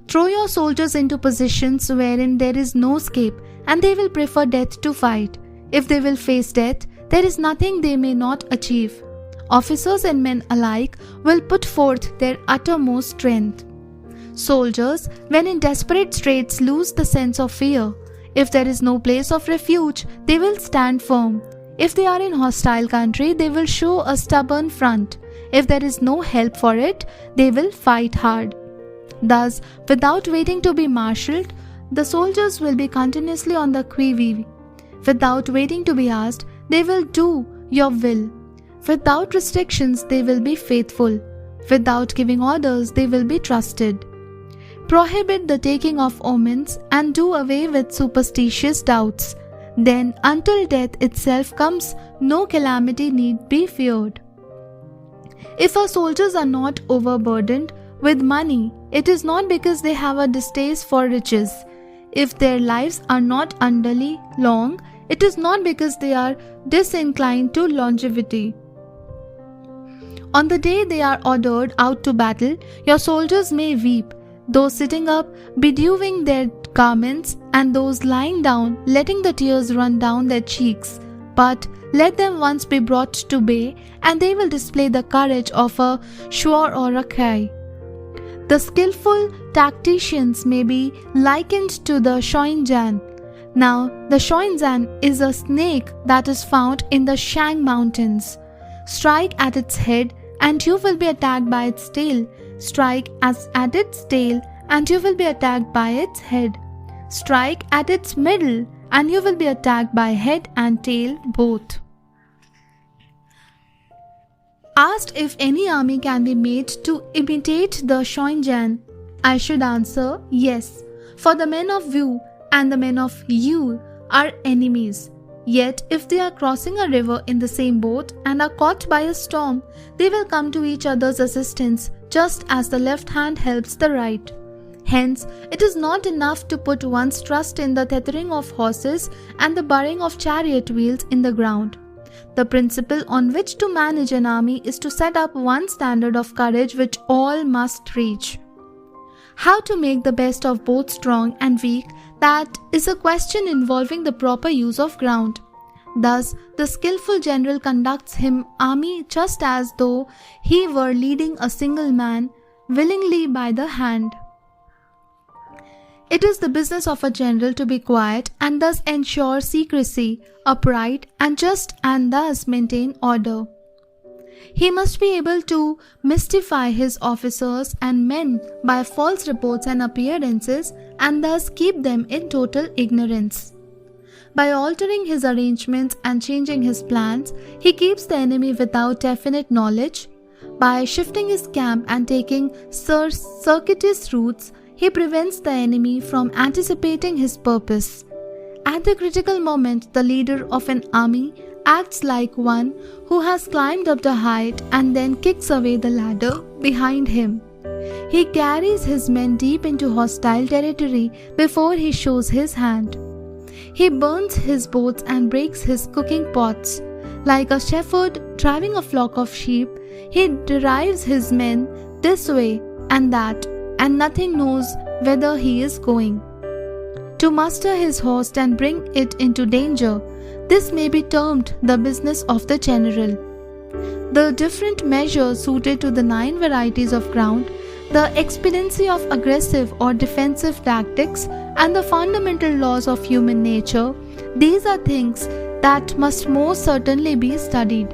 Throw your soldiers into positions wherein there is no escape, and they will prefer death to fight. If they will face death, there is nothing they may not achieve. Officers and men alike will put forth their uttermost strength. Soldiers, when in desperate straits, lose the sense of fear. If there is no place of refuge, they will stand firm. If they are in hostile country, they will show a stubborn front. If there is no help for it, they will fight hard. Thus, without waiting to be marshaled, the soldiers will be continuously on the qui-vive. Without waiting to be asked, they will do your will. Without restrictions, they will be faithful. Without giving orders, they will be trusted. Prohibit the taking of omens and do away with superstitious doubts. Then, until death itself comes, no calamity need be feared. If our soldiers are not overburdened with money, it is not because they have a distaste for riches. If their lives are not unduly long, it is not because they are disinclined to longevity. On the day they are ordered out to battle, your soldiers may weep, those sitting up bedewing their garments, and those lying down letting the tears run down their cheeks. But let them once be brought to bay, and they will display the courage of a shuar or a kai. The skillful tacticians may be likened to the shoinjan. Now, the shoinjan is a snake that is found in the Shang Mountains. Strike at its head, and you will be attacked by its tail. Strike at its tail, and you will be attacked by its head. Strike at its middle, and you will be attacked by head and tail both. Asked if any army can be made to imitate the shoinjan, I should answer yes, for the men of Wu and the men of Yu are enemies. Yet if they are crossing a river in the same boat and are caught by a storm, they will come to each other's assistance, just as the left hand helps the right. Hence, it is not enough to put one's trust in the tethering of horses and the burring of chariot wheels in the ground. The principle on which to manage an army is to set up one standard of courage which all must reach. How to make the best of both strong and weak, that is a question involving the proper use of ground. Thus, the skillful general conducts his army just as though he were leading a single man, willingly by the hand. It is the business of a general to be quiet and thus ensure secrecy, upright and just, and thus maintain order. He must be able to mystify his officers and men by false reports and appearances, and thus keep them in total ignorance. By altering his arrangements and changing his plans, he keeps the enemy without definite knowledge. By shifting his camp and taking circuitous routes, he prevents the enemy from anticipating his purpose. At the critical moment, the leader of an army acts like one who has climbed up the height and then kicks away the ladder behind him. He carries his men deep into hostile territory before he shows his hand. He burns his boats and breaks his cooking pots. Like a shepherd driving a flock of sheep, he drives his men this way and that, and nothing knows whither he is going. To muster his host and bring it into danger, this may be termed the business of the general. The different measures suited to the 9 varieties of ground, the expediency of aggressive or defensive tactics, and the fundamental laws of human nature, these are things that must most certainly be studied.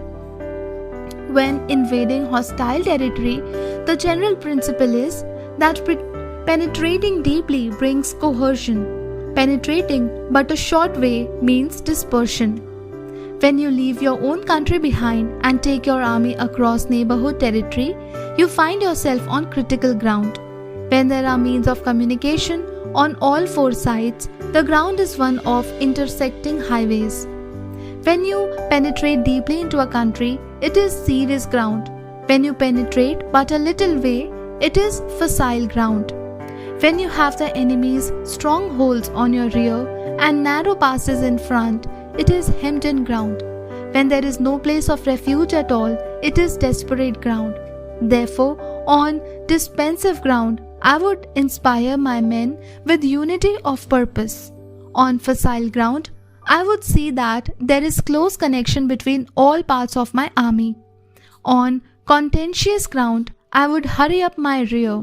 When invading hostile territory, the general principle is that penetrating deeply brings coercion. Penetrating but a short way means dispersion. When you leave your own country behind and take your army across neighborhood territory, you find yourself on critical ground. When there are means of communication on all 4 sides, the ground is one of intersecting highways. When you penetrate deeply into a country, it is serious ground. When you penetrate but a little way, it is facile ground. When you have the enemy's strongholds on your rear and narrow passes in front, it is hemmed-in ground. When there is no place of refuge at all, it is desperate ground. Therefore, on defensive ground, I would inspire my men with unity of purpose. On facile ground, I would see that there is close connection between all parts of my army. On contentious ground, I would hurry up my rear.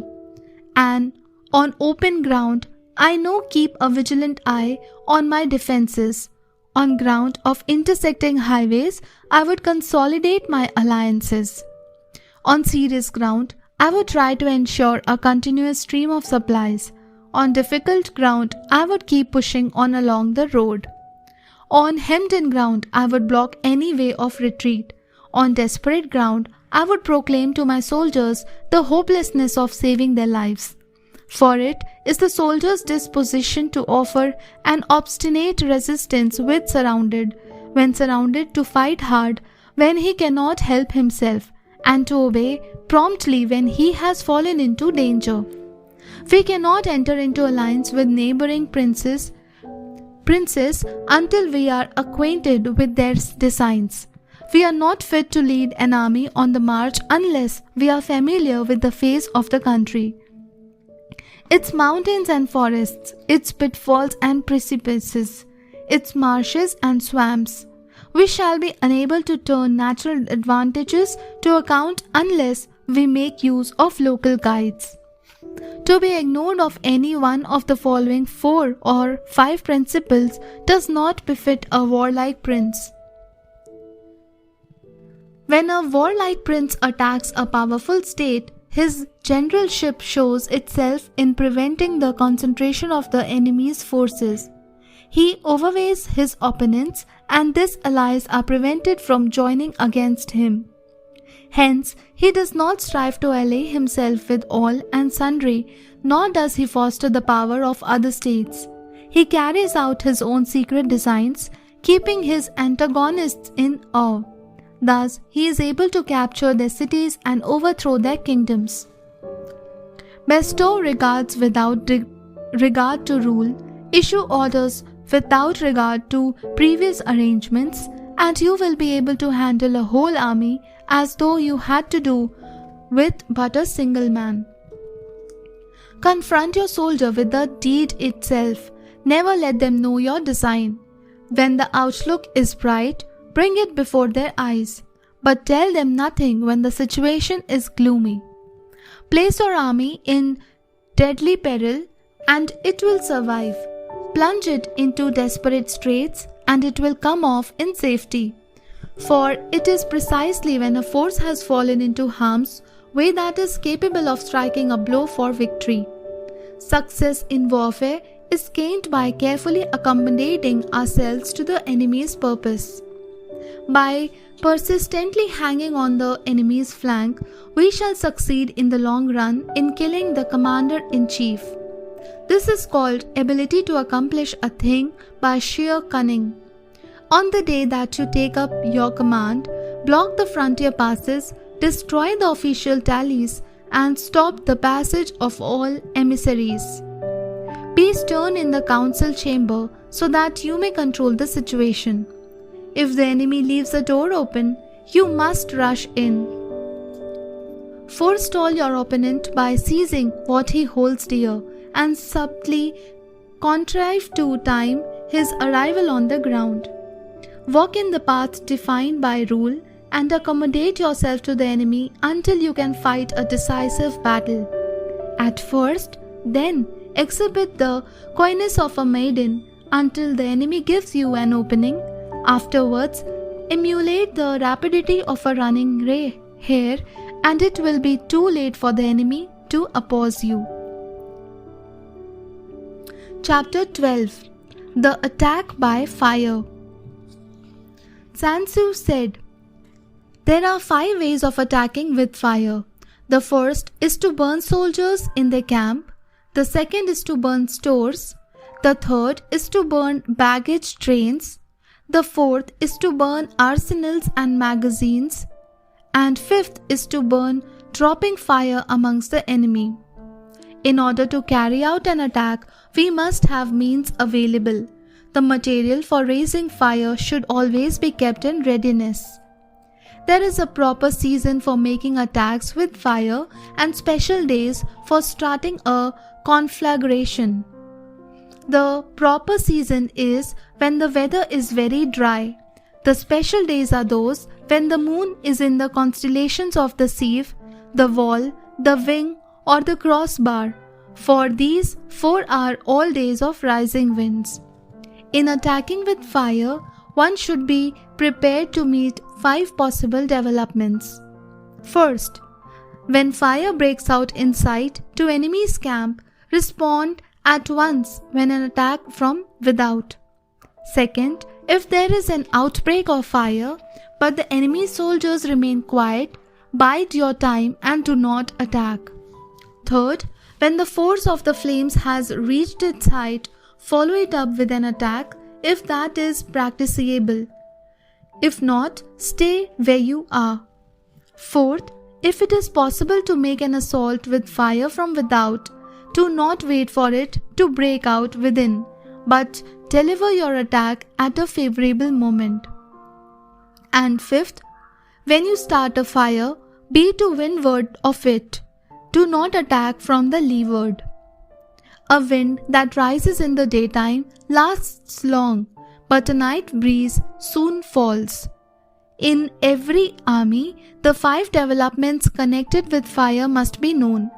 And on open ground, I keep a vigilant eye on my defenses. On ground of intersecting highways, I would consolidate my alliances. On serious ground, I would try to ensure a continuous stream of supplies. On difficult ground, I would keep pushing on along the road. On hemmed-in ground, I would block any way of retreat. On desperate ground, I would proclaim to my soldiers the hopelessness of saving their lives. For it is the soldier's disposition to offer an obstinate resistance when surrounded to fight hard when he cannot help himself, and to obey promptly when he has fallen into danger. We cannot enter into alliance with neighboring princes until we are acquainted with their designs. We are not fit to lead an army on the march unless we are familiar with the face of the country, its mountains and forests, its pitfalls and precipices, its marshes and swamps. We shall be unable to turn natural advantages to account unless we make use of local guides. To be ignored of any one of the following 4 or 5 principles does not befit a warlike prince. When a warlike prince attacks a powerful state, his generalship shows itself in preventing the concentration of the enemy's forces. He overweighs his opponents, and these allies are prevented from joining against him. Hence, he does not strive to ally himself with all and sundry, nor does he foster the power of other states. He carries out his own secret designs, keeping his antagonists in awe. Thus, he is able to capture their cities and overthrow their kingdoms. Bestow regards without regard to rule, issue orders without regard to previous arrangements, and you will be able to handle a whole army as though you had to do with but a single man. Confront your soldier with the deed itself. Never let them know your design. When the outlook is bright, bring it before their eyes, but tell them nothing when the situation is gloomy. Place your army in deadly peril, and it will survive. Plunge it into desperate straits, and it will come off in safety. For it is precisely when a force has fallen into harm's way that is capable of striking a blow for victory. Success in warfare is gained by carefully accommodating ourselves to the enemy's purpose. By persistently hanging on the enemy's flank, we shall succeed in the long run in killing the commander-in-chief. This is called ability to accomplish a thing by sheer cunning. On the day that you take up your command, block the frontier passes, destroy the official tallies, and stop the passage of all emissaries. Be stern in the council chamber so that you may control the situation. If the enemy leaves the door open, you must rush in. Forestall your opponent by seizing what he holds dear and subtly contrive to time his arrival on the ground. Walk in the path defined by rule and accommodate yourself to the enemy until you can fight a decisive battle. At first, then, exhibit the coyness of a maiden until the enemy gives you an opening. Afterwards, emulate the rapidity of a running hare, and it will be too late for the enemy to oppose you. Chapter 12. The Attack by Fire. Tzu Tzu said, "There are 5 ways of attacking with fire. The first is to burn soldiers in their camp. The second is to burn stores. The third is to burn baggage trains. The fourth is to burn arsenals and magazines. And fifth is to burn dropping fire amongst the enemy. In order to carry out an attack, we must have means available. The material for raising fire should always be kept in readiness. There is a proper season for making attacks with fire and special days for starting a conflagration. The proper season is when the weather is very dry. The special days are those when the moon is in the constellations of the sieve, the wall, the wing, or the crossbar, for these 4 are all days of rising winds. In attacking with fire, one should be prepared to meet 5 possible developments. First, when fire breaks out in sight to enemy's camp, respond at once when an attack from without. Second, if there is an outbreak of fire, but the enemy soldiers remain quiet, bide your time and do not attack. Third, when the force of the flames has reached its height, follow it up with an attack if that is practicable. If not, stay where you are. Fourth, if it is possible to make an assault with fire from without, do not wait for it to break out within, but deliver your attack at a favorable moment. And fifth, when you start a fire, be to windward of it. Do not attack from the leeward. A wind that rises in the daytime lasts long, but a night breeze soon falls. In every army, the 5 developments connected with fire must be known,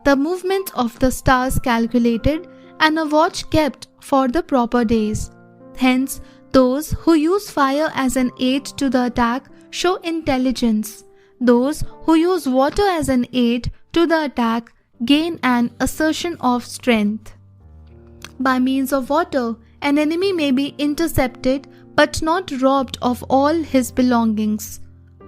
the movement of the stars calculated, and a watch kept for the proper days. Hence, those who use fire as an aid to the attack show intelligence. Those who use water as an aid to the attack gain an assertion of strength. By means of water, an enemy may be intercepted but not robbed of all his belongings.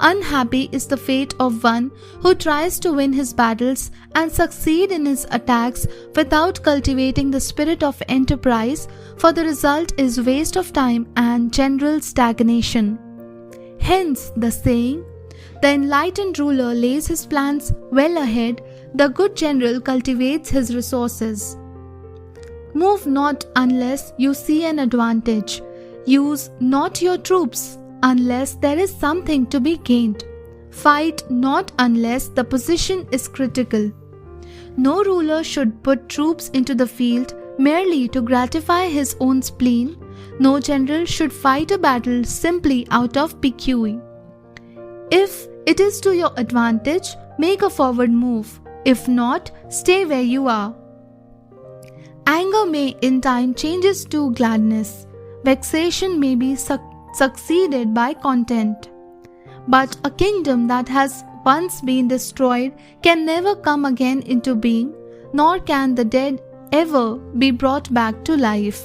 Unhappy is the fate of one who tries to win his battles and succeed in his attacks without cultivating the spirit of enterprise, for the result is waste of time and general stagnation. Hence the saying, "The enlightened ruler lays his plans well ahead, the good general cultivates his resources." Move not unless you see an advantage. Use not your troops unless there is something to be gained. Fight not unless the position is critical. No ruler should put troops into the field merely to gratify his own spleen. No general should fight a battle simply out of pique. If it is to your advantage, make a forward move. If not, stay where you are. Anger may in time changes to gladness. Vexation may be succeeded by content. But a kingdom that has once been destroyed can never come again into being, nor can the dead ever be brought back to life.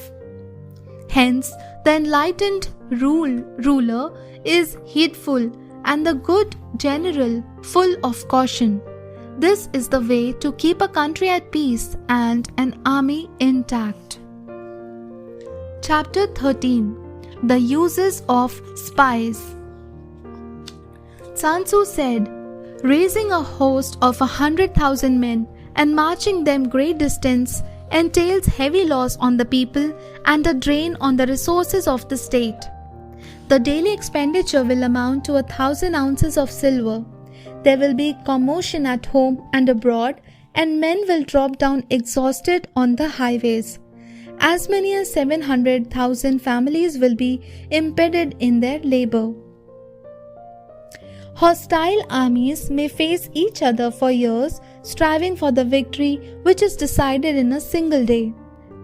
Hence, the enlightened ruler is heedful and the good general full of caution. This is the way to keep a country at peace and an army intact. Chapter 13. The Uses of Spies. Tzu Audiobook said, "Raising a host of 100,000 men and marching them great distance entails heavy loss on the people and a drain on the resources of the state. The daily expenditure will amount to 1,000 ounces of silver. There will be commotion at home and abroad, and men will drop down exhausted on the highways. As many as 700,000 families will be impeded in their labor. Hostile armies may face each other for years, striving for the victory which is decided in a single day.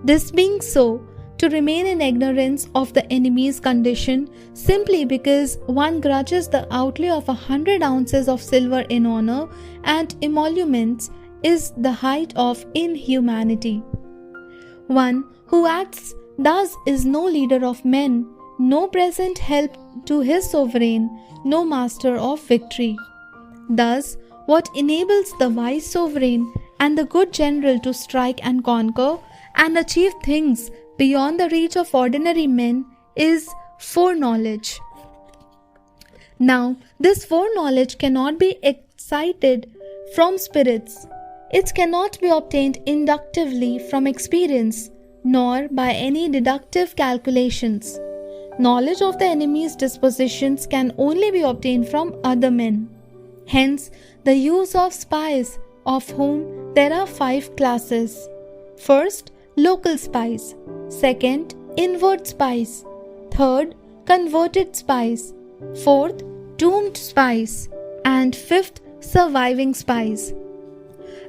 This being so, to remain in ignorance of the enemy's condition simply because one grudges the outlay of 100 ounces of silver in honor and emoluments is the height of inhumanity. One who acts thus is no leader of men, no present help to his sovereign, no master of victory. Thus, what enables the wise sovereign and the good general to strike and conquer and achieve things beyond the reach of ordinary men is foreknowledge. Now, this foreknowledge cannot be excited from spirits. It cannot be obtained inductively from experience, nor by any deductive calculations. Knowledge of the enemy's dispositions can only be obtained from other men. Hence, the use of spies, of whom there are 5 classes. First, local spies. Second, inward spies. Third, converted spies. Fourth, doomed spies. And fifth, surviving spies.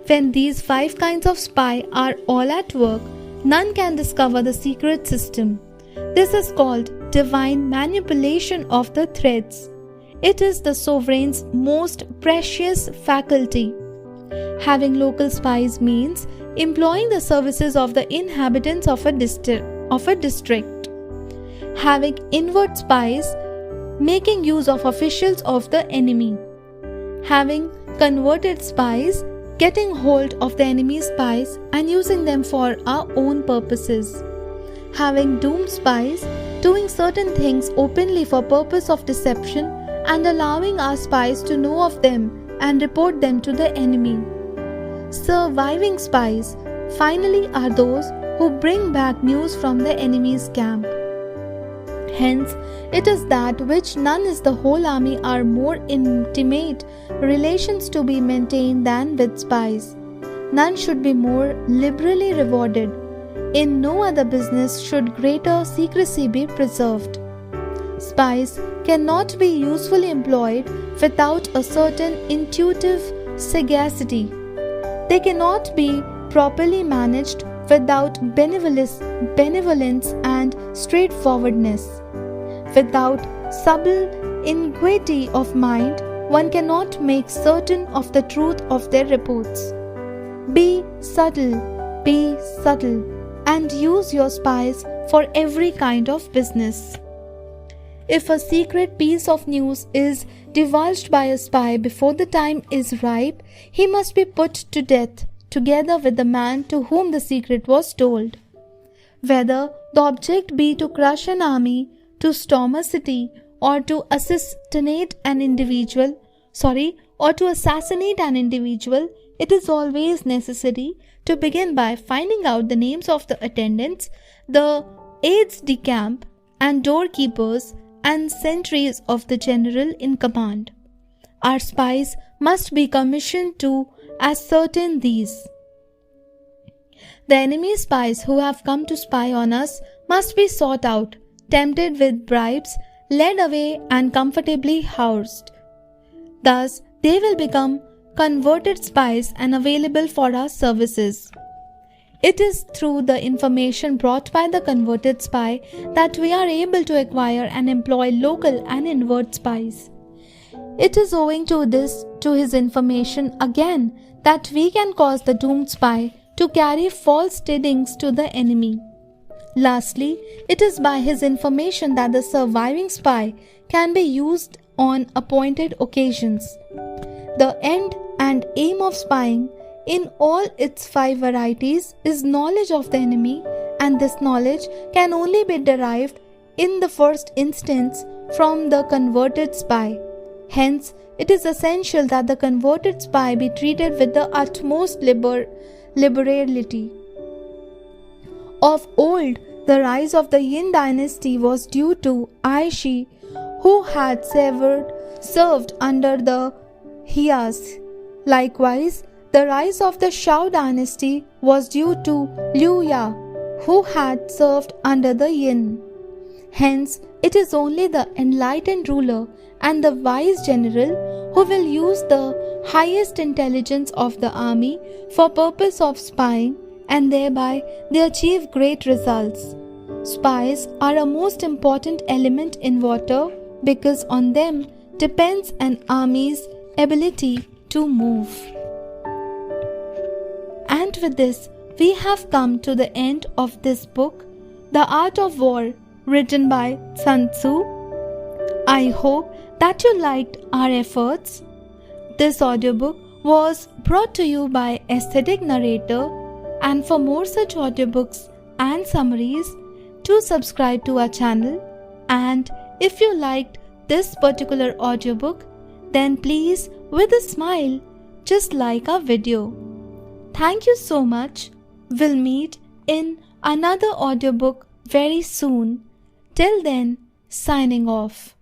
When these 5 kinds of spy are all at work, none can discover the secret system. This is called divine manipulation of the threads. It is the sovereign's most precious faculty. Having local spies means employing the services of the inhabitants of a district. Having inward spies, making use of officials of the enemy. Having converted spies, getting hold of the enemy's spies and using them for our own purposes. Having doomed spies, doing certain things openly for purpose of deception and allowing our spies to know of them and report them to the enemy. Surviving spies, finally, are those who bring back news from the enemy's camp. Hence, it is that which none is the whole army are more intimate relations to be maintained than with spies. None should be more liberally rewarded. In no other business should greater secrecy be preserved. Spies cannot be usefully employed without a certain intuitive sagacity. They cannot be properly managed without benevolence and straightforwardness. Without subtle ingenuity of mind, one cannot make certain of the truth of their reports. Be subtle, and use your spies for every kind of business. If a secret piece of news is divulged by a spy before the time is ripe, he must be put to death, together with the man to whom the secret was told. Whether the object be to crush an army, to storm a city, or to assassinate an individual, it is always necessary to begin by finding out the names of the attendants, the aides de camp, and doorkeepers and sentries of the general in command. Our spies must be commissioned to ascertain these. The enemy spies who have come to spy on us must be sought out, tempted with bribes, led away and comfortably housed. Thus, they will become converted spies and available for our services. It is through the information brought by the converted spy that we are able to acquire and employ local and inward spies. It is owing to his information again that we can cause the doomed spy to carry false tidings to the enemy. Lastly, it is by his information that the surviving spy can be used on appointed occasions. The end and aim of spying in all its 5 varieties is knowledge of the enemy, and this knowledge can only be derived in the first instance from the converted spy. Hence, it is essential that the converted spy be treated with the utmost liberality. Of old, the rise of the Yin dynasty was due to Aishi, who had served under the Hyas. Likewise, the rise of the Shao dynasty was due to Liu Ya, who had served under the Yin. Hence, it is only the enlightened ruler and the wise general who will use the highest intelligence of the army for purpose of spying, and thereby they achieve great results. Spies are a most important element in water because on them depends an army's ability to move. And with this, we have come to the end of this book, The Art of War, written by Sun Tzu. I hope that you liked our efforts. This audiobook was brought to you by Aesthetic Narrator, and for more such audiobooks and summaries, do subscribe to our channel. And if you liked this particular audiobook, then please, with a smile, just like our video. Thank you so much. We'll meet in another audiobook very soon. Till then, signing off.